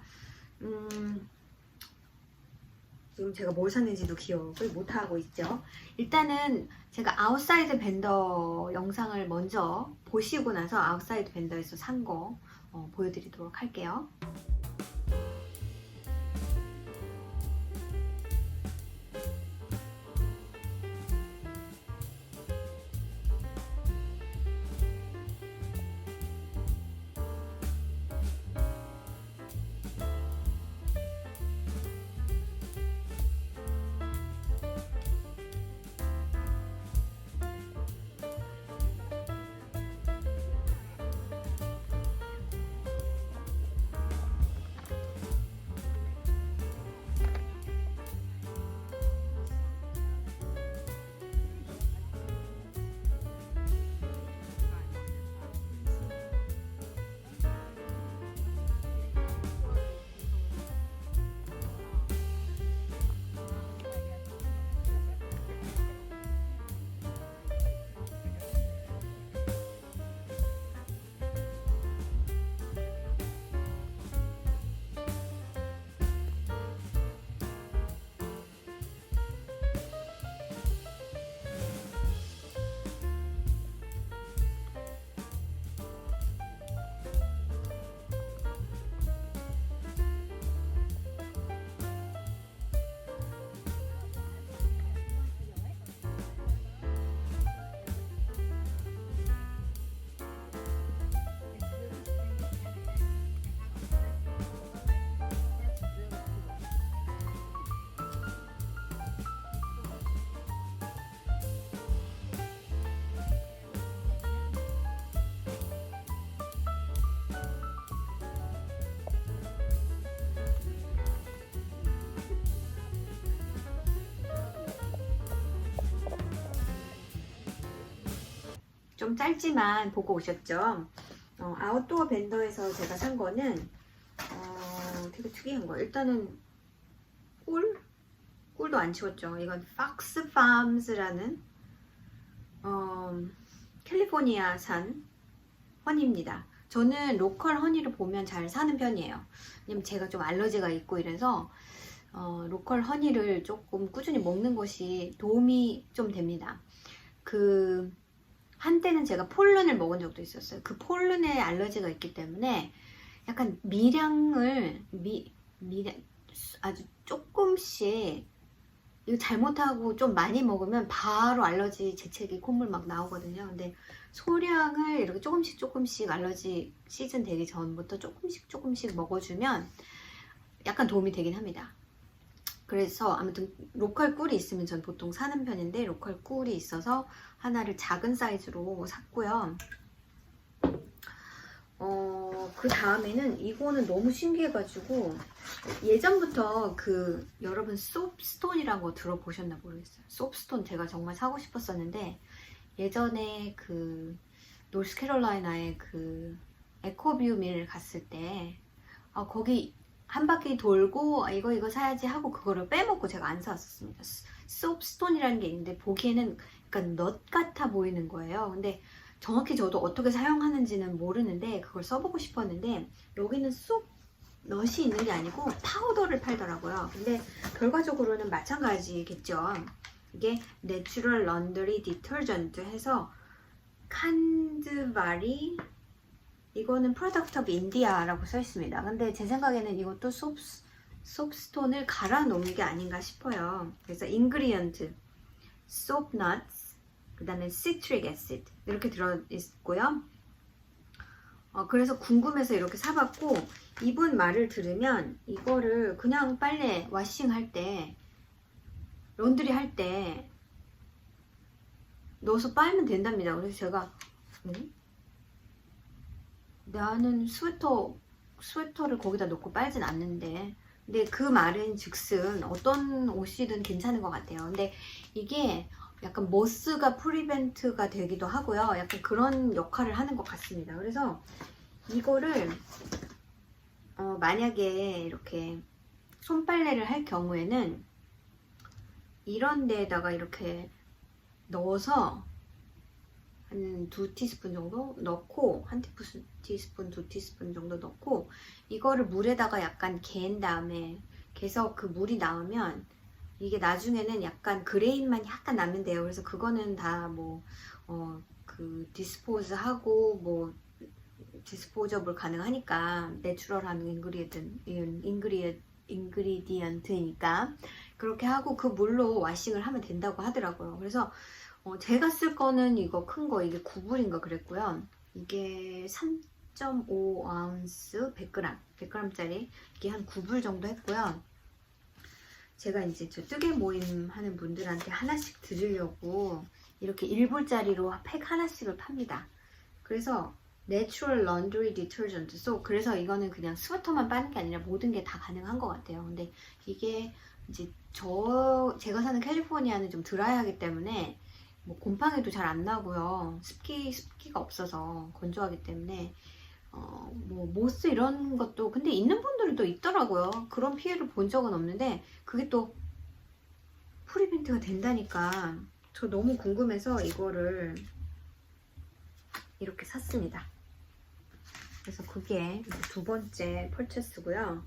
지금 제가 뭘 샀는지도 기억을 못하고 있죠. 일단은 제가 아웃사이드 벤더 영상을 먼저 보시고 나서 아웃사이드 벤더에서 산 거 보여드리도록 할게요. 좀 짧지만 보고 오셨죠? 아웃도어 벤더에서 제가 산 거는 되게 특이한 거. 일단은 꿀도 안 치웠죠. 이건 Fox Farms라는 캘리포니아산 허니입니다. 저는 로컬 허니를 보면 잘 사는 편이에요. 왜냐면 제가 좀 알러지가 있고 이래서 로컬 허니를 조금 꾸준히 먹는 것이 도움이 좀 됩니다. 한때는 제가 폴른을 먹은 적도 있었어요. 그 폴른에 알러지가 있기 때문에 약간 미량을 아주 조금씩, 이거 잘못하고 좀 많이 먹으면 바로 알러지 재채기 콧물 막 나오거든요. 근데 소량을 이렇게 조금씩 알러지 시즌 되기 전부터 조금씩 먹어주면 약간 도움이 되긴 합니다. 그래서 아무튼 로컬 꿀이 있으면 전 보통 사는 편인데, 로컬 꿀이 있어서 하나를 작은 사이즈로 샀고요. 그 다음에는 이거는 너무 신기해가지고, 예전부터 여러분 소프스톤이라는 거 들어보셨나 모르겠어요. 소프스톤 제가 정말 사고 싶었었는데, 예전에 노스캐롤라이나의 에코뷰 밀 갔을 때 거기 한 바퀴 돌고 이거 사야지 하고 그거를 빼먹고 제가 안 사왔었습니다. 소프스톤이라는 게 있는데 보기에는 약간 넛 같아 보이는 거예요. 근데 정확히 저도 어떻게 사용하는지는 모르는데 그걸 써보고 싶었는데, 여기는 넛이 있는 게 아니고 파우더를 팔더라고요. 근데 결과적으로는 마찬가지겠죠. 이게 내추럴 런드리 디터전트 해서 칸드바리, 이거는 프로덕트 오브 인디아라고 써 있습니다. 근데 제 생각에는 이것도 소프스톤을 갈아 놓은 게 아닌가 싶어요. 그래서 인그리언트, 소프넛, 그 다음에 시트릭 애시드 이렇게 들어있고요. 그래서 궁금해서 이렇게 사봤고, 이분 말을 들으면 이거를 그냥 빨래 와싱 할 때, 론드리 할 때 넣어서 빨면 된답니다. 그래서 제가 나는 스웨터를 거기다 넣고 빨진 않는데, 근데 그 말은 즉슨 어떤 옷이든 괜찮은 것 같아요. 근데 이게 약간 모스가 프리벤트가 되기도 하고요. 약간 그런 역할을 하는 것 같습니다. 그래서 이거를 만약에 이렇게 손빨래를 할 경우에는 이런 데에다가 이렇게 넣어서 한 2티스푼 정도 넣고, 1티스푼, 2티스푼 정도 넣고, 이거를 물에다가 약간 개인 다음에, 개서 그 물이 나오면 이게 나중에는 약간 그레인만 약간 남는데요. 그래서 그거는 다 디스포즈 하고 디스포저블 가능하니까, 내추럴한 인그리디언트니까 그렇게 하고 그 물로 와싱을 하면 된다고 하더라고요. 그래서 제가 쓸 거는 이거 큰 거, 이게 9불인가 그랬고요. 이게 3.5아운스 100g짜리 이게 한 9불 정도 했고요. 제가 이제 저 뜨개 모임 하는 분들한테 하나씩 드리려고 이렇게 1불짜리로 팩 하나씩을 팝니다. 그래서 내추럴 런드리 디터전트, 그래서 이거는 그냥 스웨터만 빠는 게 아니라 모든 게 다 가능한 것 같아요. 근데 이게 이제 제가 사는 캘리포니아는 좀 드라이하기 때문에 곰팡이도 잘 안 나고요. 습기가 없어서 건조하기 때문에 모스 이런 것도 근데 있는 분들은 또 있더라고요. 그런 피해를 본 적은 없는데 그게 또 프리벤트가 된다니까 저 너무 궁금해서 이거를 이렇게 샀습니다. 그래서 그게 두 번째 펄체스고요.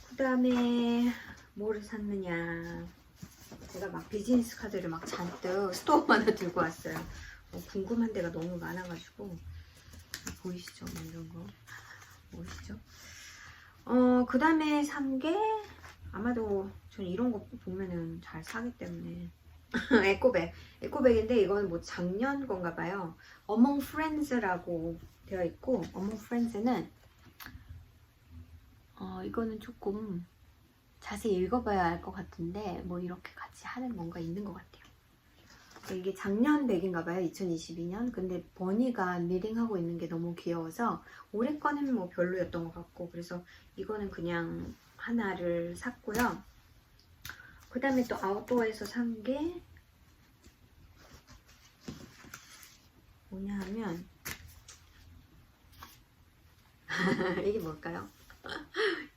그 다음에 뭐를 샀느냐, 제가 막 비즈니스 카드를 막 잔뜩 스토어 하나 들고 왔어요. 궁금한 데가 너무 많아가지고. 보이시죠? 이런 거 보이시죠? 그 다음에 산 게 아마도 전 이런 거 보면은 잘 사기 때문에 에코백인데 이거는 작년 건가 봐요. Among Friends라고 되어 있고, Among Friends는 이거는 조금 자세히 읽어봐야 알 것 같은데 이렇게 같이 하는 뭔가 있는 것 같아요. 이게 작년 백인가 봐요. 2022년. 근데 버니가 리딩하고 있는 게 너무 귀여워서 올해 거는 별로였던 것 같고, 그래서 이거는 그냥 하나를 샀고요. 그 다음에 또 아웃도어에서 산 게 뭐냐 하면 이게 뭘까요?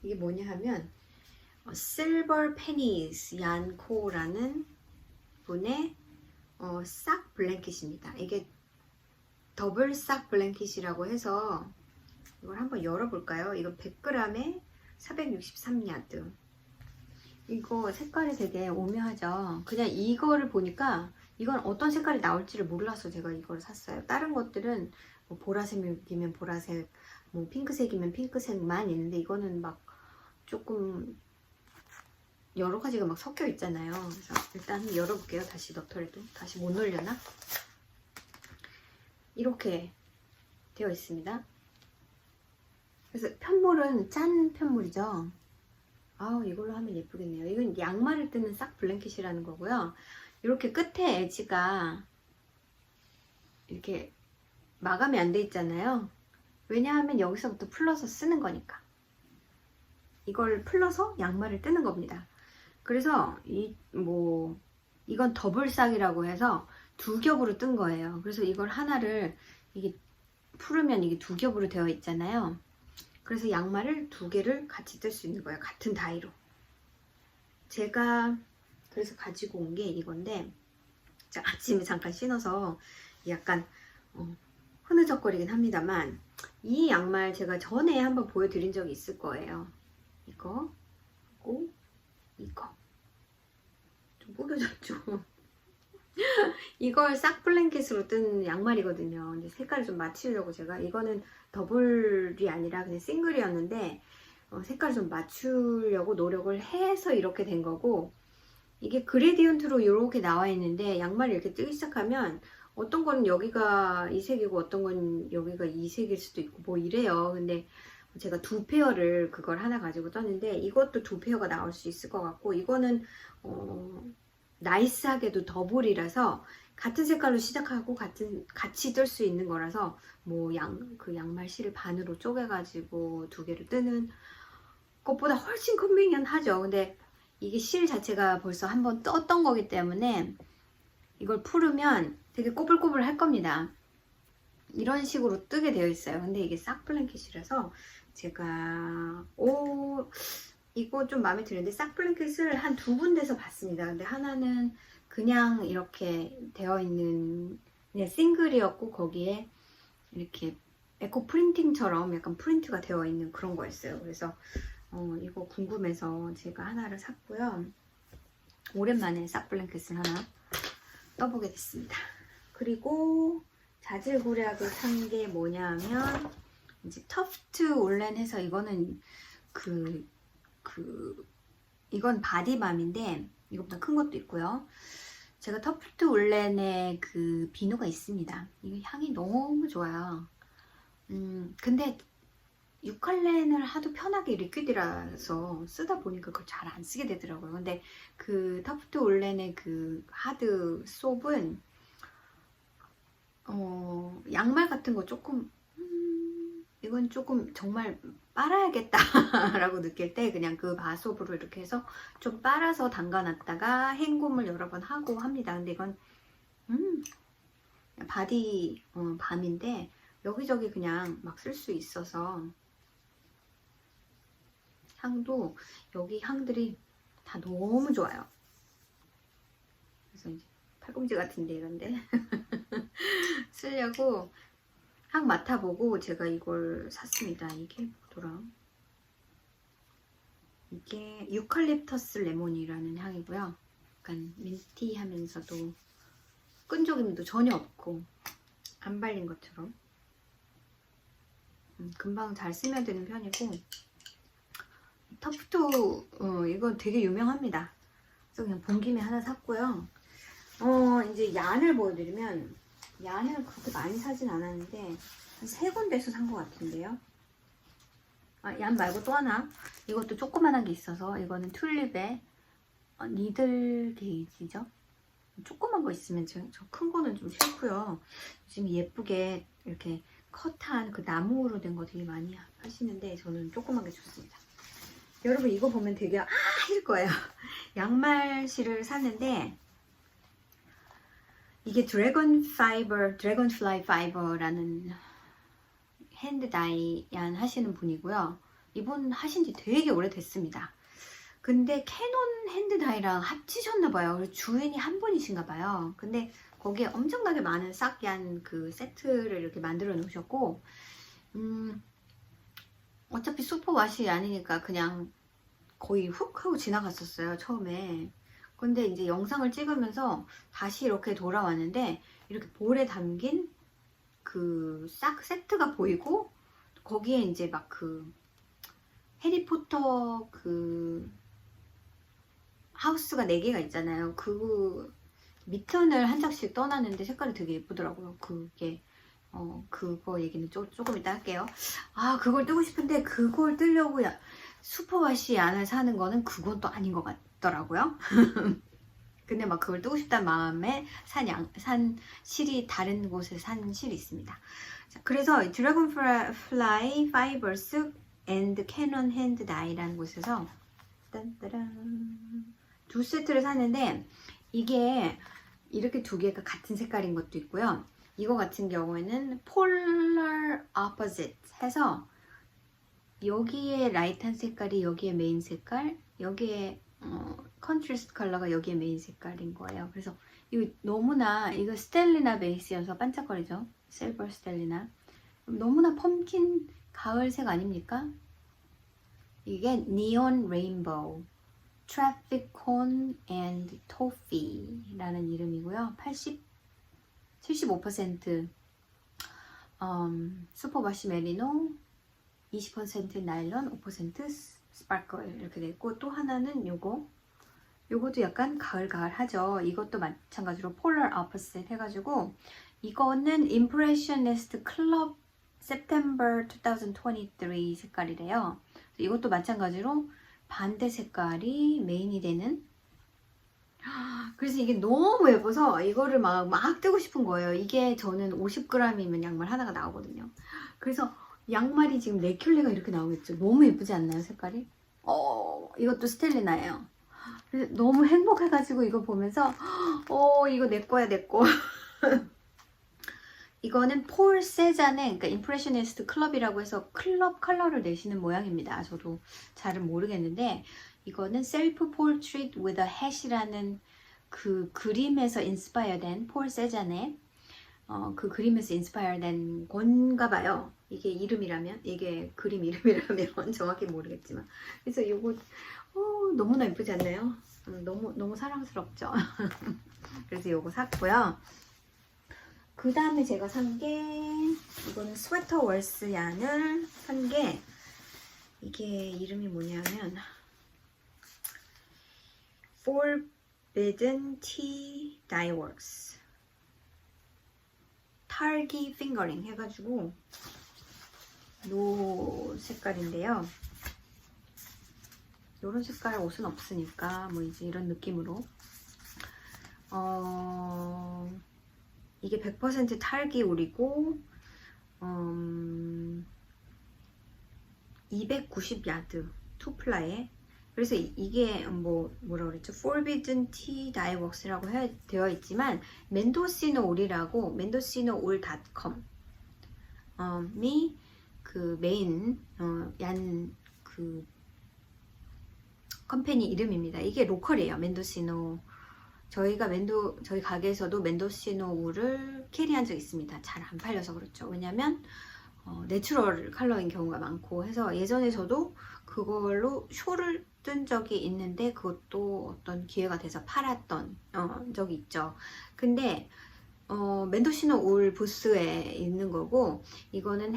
이게 뭐냐 하면 실버 페니스 얀코라는 분의 싹 블랭킷입니다. 이게 더블 싹 블랭킷이라고 해서 이걸 한번 열어볼까요? 이거 100g에 463야드. 이거 색깔이 되게 오묘하죠. 그냥 이거를 보니까 이건 어떤 색깔이 나올지를 몰라서 제가 이걸 샀어요. 다른 것들은 뭐 보라색이면 보라색, 뭐 핑크색이면 핑크색만 있는데 이거는 막 조금 여러 가지가 막 섞여 있잖아요. 그래서 일단 한번 열어볼게요. 다시 넣더라도 다시 못 놀려나? 이렇게 되어 있습니다. 그래서 편물은 짠 편물이죠. 아우, 이걸로 하면 예쁘겠네요. 이건 양말을 뜨는 싹 블랭킷이라는 거고요. 이렇게 끝에 에지가 이렇게 마감이 안 돼 있잖아요. 왜냐하면 여기서부터 풀러서 쓰는 거니까. 이걸 풀러서 양말을 뜨는 겁니다. 그래서 이건 더블 싹이라고 해서 두 겹으로 뜬 거예요. 그래서 이걸 하나를 이게 풀으면 이게 두 겹으로 되어 있잖아요. 그래서 양말을 두 개를 같이 뜰 수 있는 거예요. 같은 다이로. 제가 그래서 가지고 온 게 이건데 아침에 잠깐 신어서 약간 흐느적거리긴 합니다만 이 양말 제가 전에 한번 보여드린 적이 있을 거예요. 이거 하고 이거 좀 구겨졌죠. 이걸 싹 블랭킷으로 뜬 양말이거든요. 근데 색깔을 좀 맞추려고 제가 이거는 더블이 아니라 그냥 싱글이었는데 색깔을 좀 맞추려고 노력을 해서 이렇게 된 거고, 이게 그레디언트로 이렇게 나와 있는데 양말이 이렇게 뜨기 시작하면 어떤 거는 여기가 이 색이고 어떤 건 여기가 이 색일 수도 있고 뭐 이래요. 근데 제가 두 페어를 그걸 하나 가지고 떴는데 이것도 두 페어가 나올 수 있을 것 같고, 이거는 나이스하게도 더블이라서 같은 색깔로 시작하고 같이 뜰 수 있는 거라서 뭐 그 양말 실을 반으로 쪼개가지고 두 개를 뜨는 것보다 훨씬 컨비니언하죠. 근데 이게 실 자체가 벌써 한번 떴던 거기 때문에 이걸 풀으면 되게 꼬불꼬불 할 겁니다. 이런 식으로 뜨게 되어 있어요. 근데 이게 싹 블랭킷이라서 제가 이거 좀 마음에 드는데 싹 블랭킷을 한 두 군데서 봤습니다. 근데 하나는 그냥 이렇게 되어 있는 그냥 싱글이었고 거기에 이렇게 에코 프린팅처럼 약간 프린트가 되어 있는 그런 거였어요. 그래서 이거 궁금해서 제가 하나를 샀고요. 오랜만에 싹 블랭킷을 하나 떠보게 됐습니다. 그리고 자질구레하게 산 게 뭐냐 하면 이제 터프트 올렌 해서 이거는 이건 바디밤인데 이것보다 큰 것도 있고요. 제가 터프트 올렌의 그 비누가 있습니다. 이거 향이 너무 좋아요. 근데 6할렌을 하도 편하게 리퀴드라서 쓰다 보니까 그걸 잘 안 쓰게 되더라고요. 근데 그 터프트 올렌의 그 하드 솝은 양말 같은 거 조금 이건 조금 정말 빨아야겠다 라고 느낄 때 그냥 그 바솝으로 이렇게 해서 좀 빨아서 담가놨다가 헹굼을 여러 번 하고 합니다. 근데 이건 바디 밤인데 여기저기 그냥 막 쓸 수 있어서 향도 여기 향들이 다 너무 좋아요. 그래서 이제 팔꿈치 같은데 이런데 쓰려고 향 맡아보고 제가 이걸 샀습니다. 이게 뭐더라? 이게 유칼립터스 레몬이라는 향이고요. 약간 민티하면서도 끈적임도 전혀 없고 안 발린 것처럼 금방 잘 스며드는 편이고, 터프트 이건 되게 유명합니다. 그래서 그냥 본 김에 하나 샀고요. 이제 얀을 보여드리면, 얀을 그렇게 많이 사진 않았는데 한 3군데서 산 것 같은데요. 얀 말고 또 하나, 이것도 조그만한 게 있어서, 이거는 튤립의 니들 게이지죠. 조그만 거 있으면 저 큰 거는 좀 싫고요. 요즘 예쁘게 이렇게 컷한 그 나무로 된 거 되게 많이 하시는데 저는 조그만 게 좋습니다. 여러분 이거 보면 되게 하실 거예요. 양말 실을 샀는데 이게 드래곤플라이 파이버라는 핸드 다이안 하시는 분이고요. 이분 하신 지 되게 오래됐습니다. 근데 캐논 핸드 다이랑 합치셨나봐요. 그래서 주인이 한 분이신가봐요. 근데 거기에 엄청나게 많은 싹얀 그 세트를 이렇게 만들어 놓으셨고, 어차피 슈퍼와시 아니니까 그냥 거의 훅 하고 지나갔었어요, 처음에. 근데 이제 영상을 찍으면서 다시 이렇게 돌아왔는데, 이렇게 볼에 담긴 그 싹 세트가 보이고, 거기에 이제 막 그 해리포터 그 하우스가 4개가 있잖아요. 그 미턴을 한 장씩 떠놨는데 색깔이 되게 예쁘더라고요. 그게 그거 얘기는 조금 이따 할게요. 아, 그걸 뜨고 싶은데 그걸 뜨려고 슈퍼와시 안을 사는 거는 그건 또 아닌 것 같더라고요. 근데 막 그걸 뜨고 싶다는 마음에 산 실이 다른 곳에 산 실이 있습니다. 자, 그래서 드래곤플라이 파이버스 앤드 캐논 핸드 다이라는 곳에서 딴따란 두 세트를 샀는데, 이게 이렇게 두 개가 같은 색깔인 것도 있고요. 이거 같은 경우에는 Polar Opposite 해서 여기에 라이트한 색깔이 여기에 메인 색깔, 여기에 컨트라스트 컬러가 여기에 메인 색깔인 거예요. 그래서 이거 너무나, 이거 스텔리나 베이스여서 반짝거리죠. 실버 스텔리나. 너무나 펌킨 가을색 아닙니까? 이게 니온 레인보우 트래픽 콘 앤드 토피라는 이름이고요. 75% 슈퍼바시 메리노, 20% 나일론, 5% 스파클 이렇게 돼 있고, 또 하나는 요것도 약간 가을하죠. 이것도 마찬가지로 폴라 오퍼셋 해가지고, 이거는 임프레셔니스트 클럽 September 2023 색깔이래요. 이것도 마찬가지로 반대 색깔이 메인이 되는, 그래서 이게 너무 예뻐서 이거를 막 뜨고 싶은 거예요. 이게 저는 50g이면 양말 하나가 나오거든요. 그래서 양말이 지금 4켤레가 이렇게 나오겠죠. 너무 예쁘지 않나요, 색깔이? 이것도 스텔리나예요. 그래서 너무 행복해가지고 이거 보면서 이거 내 거야, 내 거. 이거는 폴 세잔의, 그러니까 임프레셔니스트 클럽이라고 해서 클럽 컬러를 내시는 모양입니다. 저도 잘은 모르겠는데, 이거는 셀프 포트레이트 with a hat이라는 그 그림에서 인스파이어 된 폴 세잔의 그 그림에서 인스파이어 된 건가 봐요. 이게 이름이라면, 이게 그림 이름이라면 정확히 모르겠지만. 그래서 이거 너무나 예쁘지 않나요? 너무 사랑스럽죠. 그래서 이거 샀고요. 그 다음에 제가 산 게, 이거는 스웨터 월스 얀을 산 게, 이게 이름이 뭐냐면 Forbidden Tea Dyeworks 탈기 핑거링 해가지고 요 색깔인데요. 요런 색깔 옷은 없으니까 뭐 이제 이런 느낌으로 이게 100% 탈기 울이고 290야드 투플라에, 그래서 이게 뭐라 그랬죠? Forbidden Tea Dyeworks라고 되어 있지만 멘도시노 울이라고 mendocinol.com 이 그 메인 그 컴퍼니 이름입니다. 이게 로컬이에요. 멘도시노. 저희 가게에서도 멘도시노 울을 캐리한 적 있습니다. 잘 안 팔려서 그렇죠. 왜냐면 내추럴 컬러인 경우가 많고 해서, 예전에 저도 그걸로 쇼를 뜬 적이 있는데 그것도 어떤 기회가 돼서 팔았던 적이 있죠. 근데 멘도시노 울 부스에 있는 거고, 이거는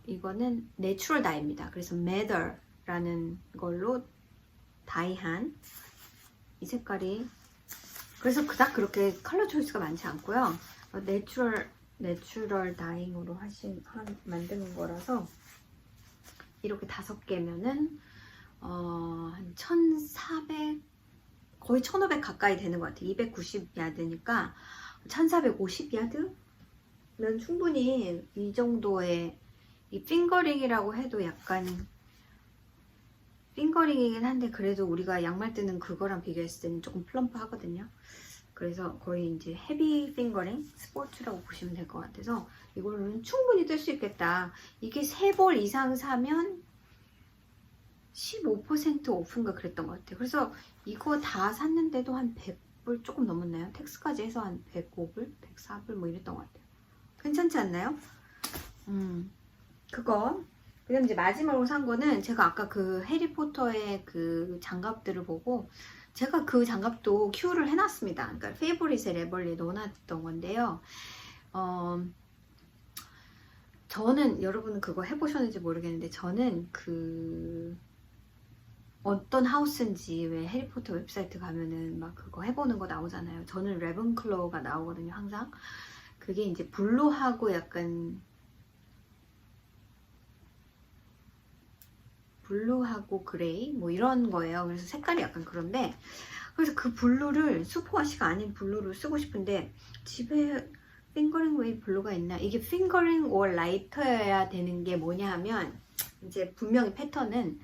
이거는 내추럴 다이입니다. 그래서 메더라는 걸로 다이한 이 색깔이, 그래서 그닥 그렇게 컬러 초이스가 많지 않고요. 내추럴 다잉으로 만드는 거라서 이렇게 5개면은 한 1400, 거의 1500 가까이 되는 것 같아요. 290야드니까 1450야드면 충분히 이 정도의, 이 핑거링이라고 해도 약간 핑거링이긴 한데, 그래도 우리가 양말 뜨는 그거랑 비교했을 때는 조금 플럼프 하거든요. 그래서 거의 이제 헤비 핑거링 스포츠라고 보시면 될 것 같아서 이걸로는 충분히 뜰 수 있겠다. 이게 3벌 이상 사면 15% 오프인가 그랬던 것 같아요. 그래서 이거 다 샀는데도 한 100불 조금 넘었나요? 텍스까지 해서 한 105불? 104불 뭐 이랬던 것 같아요. 괜찮지 않나요? 그거. 그 다음 이제 마지막으로 산 거는 제가 아까 그 해리포터의 그 장갑들을 보고 제가 그 장갑도 큐를 해놨습니다. 그러니까 페이보릿에 레벌리에 넣어놨던 건데요. 저는 여러분은 그거 해보셨는지 모르겠는데 저는 그 어떤 하우스인지 왜 해리포터 웹사이트 가면은 막 그거 해보는 거 나오잖아요. 저는 레븐클로우가 나오거든요. 항상 그게 이제 블루하고 약간 블루하고 그레이 뭐 이런 거예요. 그래서 색깔이 약간 그런데 그래서 그 블루를 슈퍼워시가 아닌 블루를 쓰고 싶은데 집에 핑거링 웨이 블루가 있나? 이게 핑거링 or 라이터여야 되는 게 뭐냐 하면 이제 분명히 패턴은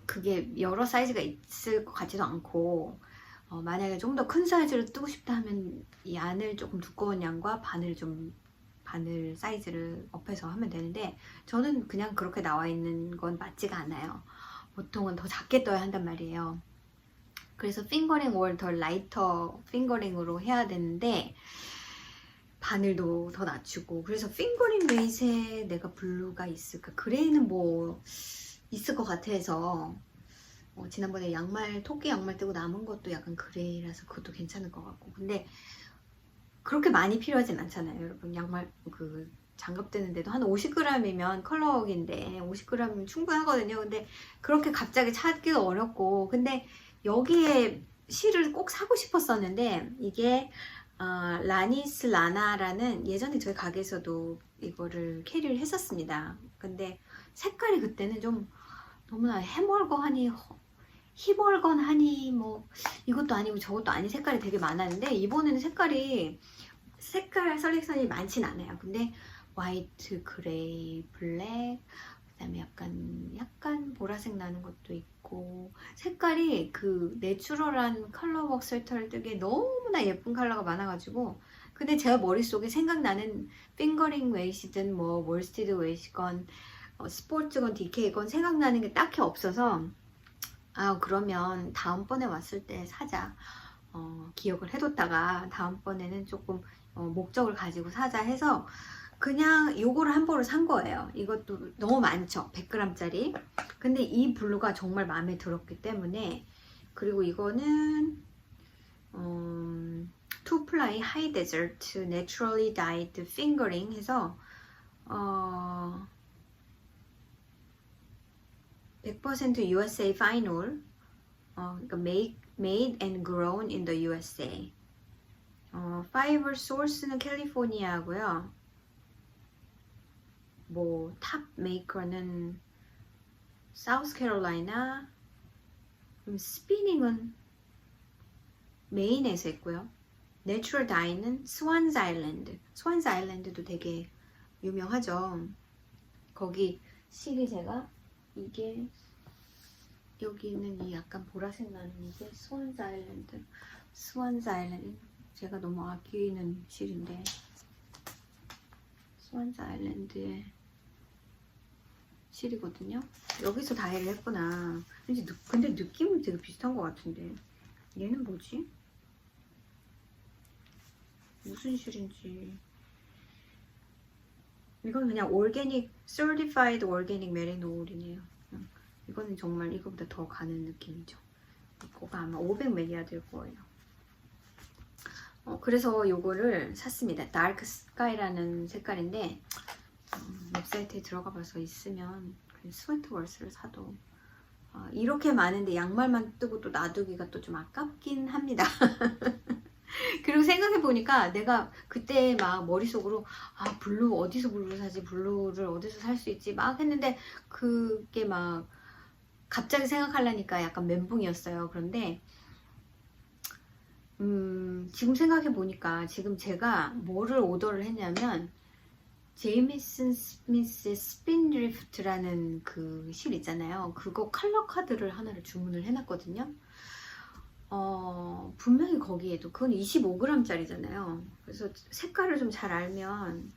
그게 여러 사이즈가 있을 것 같지도 않고 만약에 좀 더 큰 사이즈를 뜨고 싶다 하면 이 안을 조금 두꺼운 양과 바늘 사이즈를 업해서 하면 되는데 저는 그냥 그렇게 나와 있는 건 맞지가 않아요. 보통은 더 작게 떠야 한단 말이에요. 그래서 핑거링 or 더 라이터 핑거링으로 해야 되는데 바늘도 더 낮추고 그래서 핑거링 웨이트에 내가 블루가 있을까? 그레이는 뭐 있을 것 같아서 지난번에 양말 토끼 양말 뜨고 남은 것도 약간 그레이라서 그것도 괜찮을 것 같고 근데 그렇게 많이 필요하진 않잖아요 여러분. 양말 그 장갑 뜨는데도 한 50g이면 컬러웍인데 50g이면 충분하거든요. 근데 그렇게 갑자기 찾기도 어렵고 근데 여기에 실을 꼭 사고 싶었었는데 이게 라니스 라나라는 예전에 저희 가게에서도 이거를 캐리를 했었습니다. 근데 색깔이 그때는 좀 너무나 해멀거하니 희멀건하니 뭐 이것도 아니고 저것도 아닌 색깔이 되게 많았는데 이번에는 색깔 셀렉션이 많진 않아요. 근데 화이트, 그레이, 블랙 그 다음에 약간 보라색 나는 것도 있고 색깔이 그 내추럴한 컬러웍 스웨터를 뜨기에 너무나 예쁜 컬러가 많아가지고 근데 제 머릿속에 생각나는 핑거링 웨이시든 뭐 월스티드 웨이시건 스포츠건 DK건 생각나는 게 딱히 없어서 그러면 다음번에 왔을 때 사자 기억을 해뒀다가 다음번에는 조금 목적을 가지고 사자 해서 그냥 요거를 한 벌을 산 거예요. 이것도 너무 많죠. 100g짜리. 근데 이 블루가 정말 마음에 들었기 때문에 그리고 이거는 To Fly High Desert Naturally Dyed Fingering 해서 100% USA Final 그러니까 made and grown in the USA 파이버 소스는 캘리포니아고요. 뭐 탑 메이커는 사우스캐롤라이나 스피닝은 메인에서 있고요. 내추럴 다이는 스완즈 아일랜드도 되게 유명하죠. 거기 실이 제가 이게 여기 있는 이 약간 보라색 나는 이게 스완즈 아일랜드 제가 너무 아끼는 실인데 스완즈 아일랜드의 실이거든요. 여기서 다이를 했구나. 근데 느낌은 되게 비슷한 것 같은데 얘는 뭐지? 무슨 실인지 이건 그냥 올게닉 Certified Organic 메리노울이네요. 이거는 정말 이거보다 더 가는 느낌이죠. 이거가 아마 500ml야 될 거예요. 그래서 요거를 샀습니다. 다크 스카이라는 색깔인데 웹사이트에 들어가 봐서 있으면 스웨트월스를 사도 이렇게 많은데 양말만 뜨고 또 놔두기가 또 좀 아깝긴 합니다. 그리고 생각해보니까 내가 그때 막 머릿속으로 블루 어디서 블루를 사지 블루를 어디서 살 수 있지 막 했는데 그게 막 갑자기 생각하려니까 약간 멘붕이었어요. 그런데 지금 생각해보니까 지금 제가 뭐를 오더를 했냐면 제이미슨 스미스의 스핀드리프트라는 그 실 있잖아요. 그거 컬러 카드를 하나를 주문을 해놨거든요. 분명히 거기에도 그건 25g짜리잖아요. 그래서 색깔을 좀 잘 알면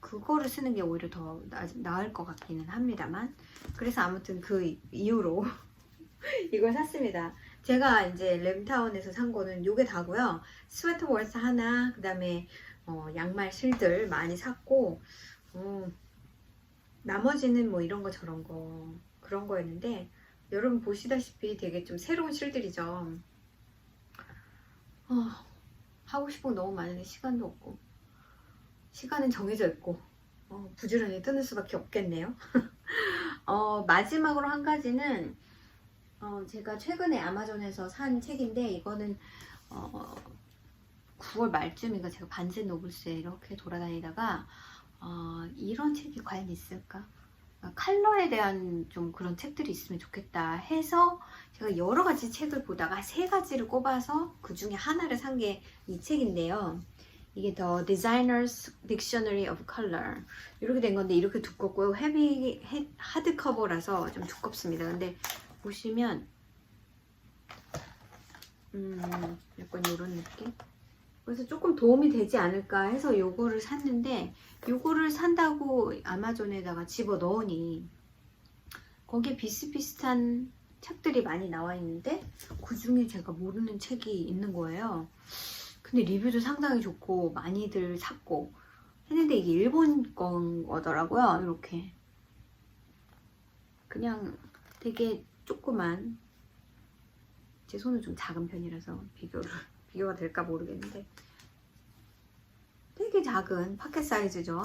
그거를 쓰는 게 오히려 더 나을 것 같기는 합니다만, 그래서 아무튼 그 이유로 이걸 샀습니다. 제가 이제 램타운에서 산 거는 요게 다고요. 스웨터 월스 하나, 그 다음에 양말 실들 많이 샀고, 나머지는 뭐 이런 거 저런 거 그런 거였는데, 여러분 보시다시피 되게 좀 새로운 실들이죠. 하고 싶은 거 너무 많은데 시간도 없고, 시간은 정해져 있고, 부지런히 뜨는 수밖에 없겠네요. 마지막으로 한 가지는 제가 최근에 아마존에서 산 책인데, 이거는 9월 말쯤인가 제가 반지 노블스에 이렇게 돌아다니다가 이런 책이 과연 있을까? 컬러에 대한 좀 그런 책들이 있으면 좋겠다 해서 제가 여러 가지 책을 보다가 세 가지를 꼽아서 그 중에 하나를 산 게 이 책인데요. 이게 The Designer's Dictionary of Color 이렇게 된 건데, 이렇게 두껍고요. 헤비 하드커버라서 좀 두껍습니다. 근데 보시면 약간 이런 느낌? 그래서 조금 도움이 되지 않을까 해서 요거를 샀는데, 요거를 산다고 아마존에다가 집어 넣으니 거기에 비슷비슷한 책들이 많이 나와 있는데 그 중에 제가 모르는 책이 있는 거예요. 근데 리뷰도 상당히 좋고 많이들 샀고 했는데, 이게 일본 거더라고요. 이렇게 그냥 되게 조그만, 제 손은 좀 작은 편이라서 비교가 될까 모르겠는데 되게 작은 파켓 사이즈죠.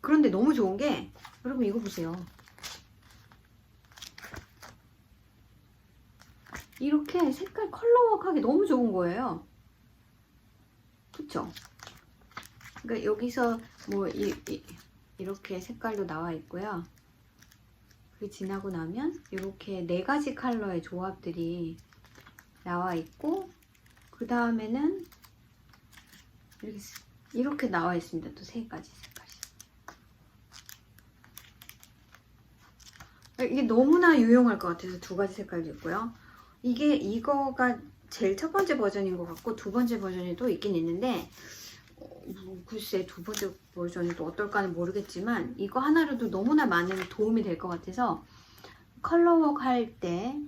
그런데 너무 좋은 게, 여러분 이거 보세요. 이렇게 색깔 컬러워크하기 너무 좋은 거예요. 그쵸? 그러니까 여기서 뭐 이렇게 색깔도 나와 있고요. 그게 지나고 나면 이렇게 4가지 컬러의 조합들이 나와 있고, 그 다음에는 이렇게 나와 있습니다. 또 3가지 색깔이. 이게 너무나 유용할 것 같아서 2가지 색깔도 있고요. 이거가 제일 첫 번째 버전인 것 같고, 2번째 버전이 또 있긴 있는데, 글쎄 2번째 버전이 또 어떨까는 모르겠지만, 이거 하나로도 너무나 많은 도움이 될 것 같아서 컬러웍 할 때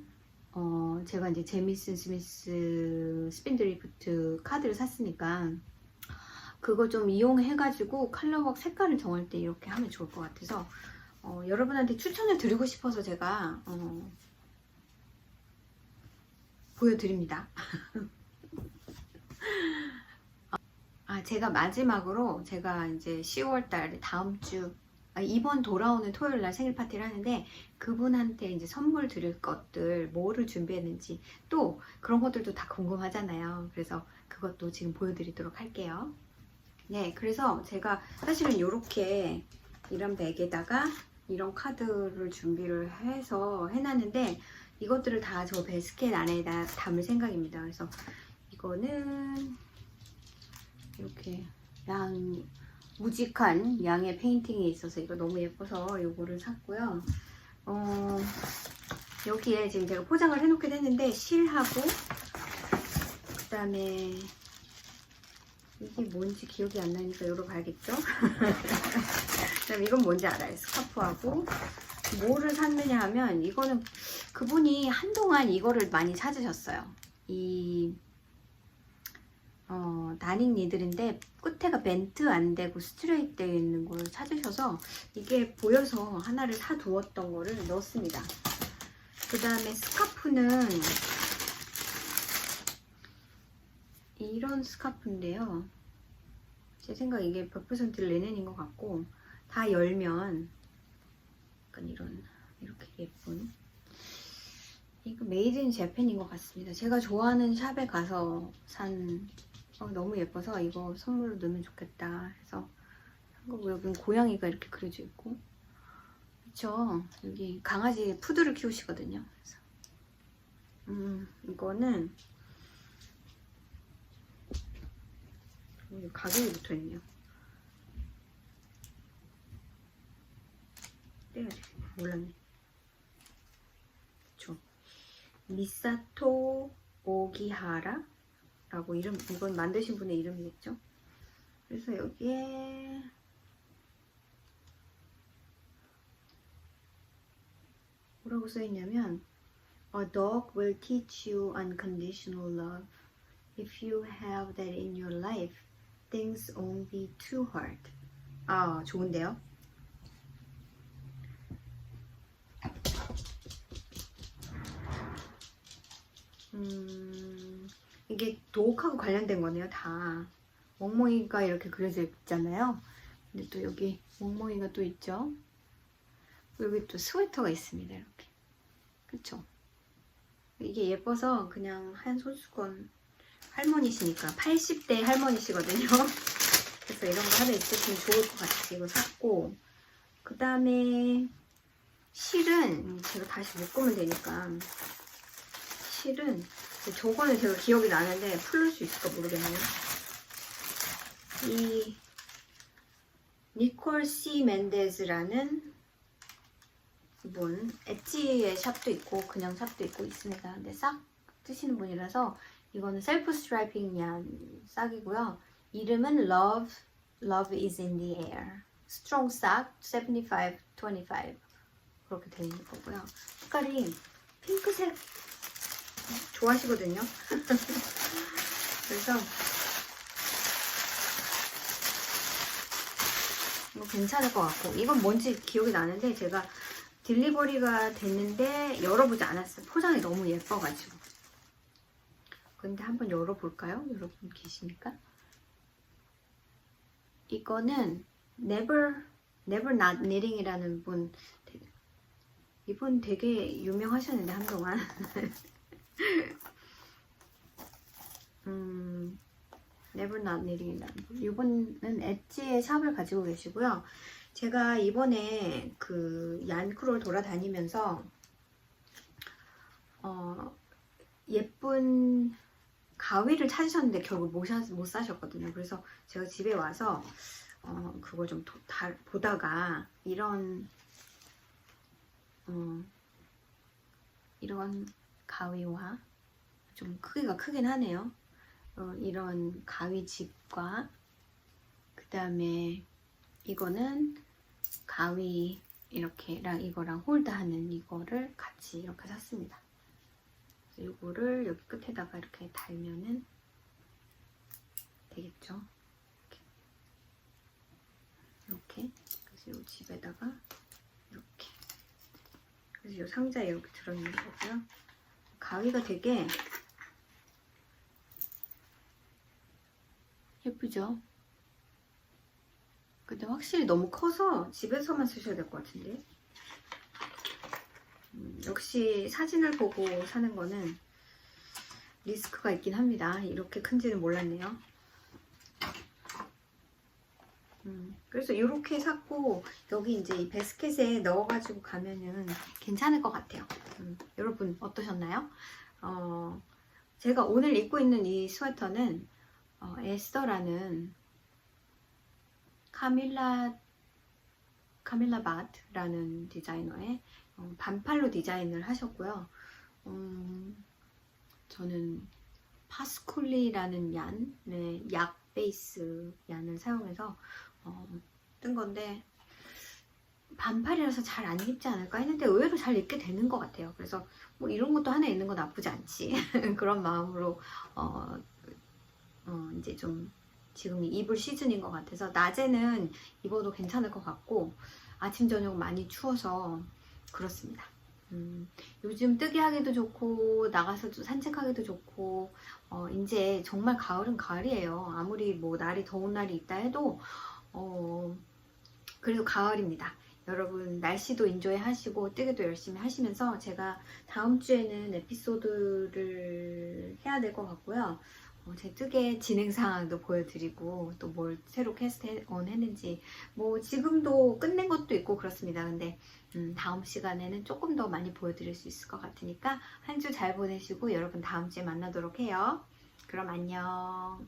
제가 이제 제미슨 스미스 스핀드리프트 카드를 샀으니까 그거 좀 이용해가지고 컬러웍 색깔을 정할 때 이렇게 하면 좋을 것 같아서 여러분한테 추천을 드리고 싶어서 제가 보여드립니다. 제가 마지막으로 제가 이제 10월달에 다음 주 이번 돌아오는 토요일날 생일 파티를 하는데, 그분한테 이제 선물 드릴 것들 뭐를 준비했는지 또 그런 것들도 다 궁금하잖아요. 그래서 그것도 지금 보여드리도록 할게요. 네, 그래서 제가 사실은 이렇게 이런 백에다가 이런 카드를 준비를 해서 해놨는데, 이것들을 다 저 베스켓 안에다 담을 생각입니다. 그래서 이거는 이렇게 무직한 양의 페인팅이 있어서 이거 너무 예뻐서 이거를 샀고요. 여기에 지금 제가 포장을 해놓긴 했는데, 실하고 그 다음에 이게 뭔지 기억이 안 나니까 열어봐야겠죠? 그 다음에 이건 뭔지 알아요. 스카프하고. 뭐를 샀느냐 하면, 이거는 그분이 한동안 이거를 많이 찾으셨어요. 다닝 니들인데 끝에가 벤트 안 되고 스트레이트 되어 있는 걸 찾으셔서 이게 보여서 하나를 사두었던 거를 넣었습니다. 그 다음에 스카프는 이런 스카프인데요. 제 생각 이게 100% 리넨인 것 같고, 다 열면 약간 이렇게 예쁜, 이거 메이드 인 재팬인 것 같습니다. 제가 좋아하는 샵에 가서 산 너무 예뻐서 이거 선물로 넣으면 좋겠다 해서 산 거고, 여긴 고양이가 이렇게 그려져 있고, 그쵸? 여기 강아지 푸드를 키우시거든요. 그래서 이거는 가격이 붙어있네요. 떼야지. 몰랐네. 그쵸? 미사토 오기하라라고 이건 만드신 분의 이름이겠죠. 그래서 여기에 뭐라고 써있냐면 A dog will teach you unconditional love. If you have that in your life, things won't be too hard. 아, 좋은데요? 이게 독하고 관련된 거네요, 다. 멍멍이가 이렇게 그려져 있잖아요. 근데 또 여기 멍멍이가 또 있죠. 여기 또 스웨터가 있습니다, 이렇게. 그쵸? 이게 예뻐서 그냥 한 손수건 할머니시니까 80대 할머니시거든요. 그래서 이런 거 하나 있으시면 좋을 것 같아서 이거 샀고, 그 다음에 실은 제가 다시 묶으면 되니까 실은 저거는 제가 기억이 나는데 풀릴 수 있을까 모르겠네요. 이 니콜 C 멘데즈라는 분, 엣지의 샵도 있고 그냥 샵도 있고 있습니다. 근데 싹 뜨시는 분이라서 이거는 셀프 스트라이핑 얀 싹이고요. 이름은 Love is in the air. 스트롱 싹 75-25 그렇게 되어 있는 거고요. 색깔이 핑크색 좋아하시거든요. 그래서 이거 괜찮을 것 같고, 이건 뭔지 기억이 나는데 제가 딜리버리가 됐는데 열어보지 않았어요. 포장이 너무 예뻐가지고. 근데 한번 열어볼까요? 여러분 계십니까? 이거는 Never Not Knitting이라는 분, 이분 되게 유명하셨는데 한동안. Never Not Knitting이라는 분. 이분은 엣지의 샵을 가지고 계시고요. 제가 이번에 그 얀크롤 돌아다니면서 예쁜 가위를 찾으셨는데 결국 못 사셨거든요. 그래서 제가 집에 와서 그걸 좀 보다가 이런 가위와 좀 크기가 크긴 하네요. 이런 가위집과 그 다음에 이거는 가위 이렇게랑 이거랑 홀드하는 이거를 같이 이렇게 샀습니다. 그래서 이거를 여기 끝에다가 이렇게 달면은 되겠죠. 이렇게. 그래서 이 집에다가 이렇게. 그래서 이 상자에 이렇게 들어있는 거고요. 가위가 되게 예쁘죠? 근데 확실히 너무 커서 집에서만 쓰셔야 될 것 같은데. 역시 사진을 보고 사는 거는 리스크가 있긴 합니다. 이렇게 큰지는 몰랐네요. 그래서 이렇게 샀고 여기 이제 이 바스켓에 넣어가지고 가면은 괜찮을 것 같아요. 여러분 어떠셨나요? 제가 오늘 입고 있는 이 스웨터는 에스더라는 카밀라 바트라는 디자이너의 반팔로 디자인을 하셨고요. 저는 파스쿨리라는 약 베이스 얀을 사용해서 뜬 건데 반팔이라서 잘 안 입지 않을까 했는데 의외로 잘 입게 되는 것 같아요. 그래서 뭐 이런 것도 하나 있는 거 나쁘지 않지. 그런 마음으로 이제 좀 지금 입을 시즌인 것 같아서 낮에는 입어도 괜찮을 것 같고 아침 저녁 많이 추워서 그렇습니다. 요즘 뜨개 하기도 좋고 나가서도 산책하기도 좋고 이제 정말 가을은 가을이에요. 아무리 뭐 날이 더운 날이 있다 해도 그래도 가을입니다. 여러분 날씨도 인조해 하시고 뜨개도 열심히 하시면서 제가 다음 주에는 에피소드를 해야 될 것 같고요. 제 뜨개 진행 상황도 보여드리고 또 뭘 새로 캐스트온 했는지 뭐 지금도 끝낸 것도 있고 그렇습니다. 근데 다음 시간에는 조금 더 많이 보여드릴 수 있을 것 같으니까 한 주 잘 보내시고 여러분 다음 주에 만나도록 해요. 그럼 안녕.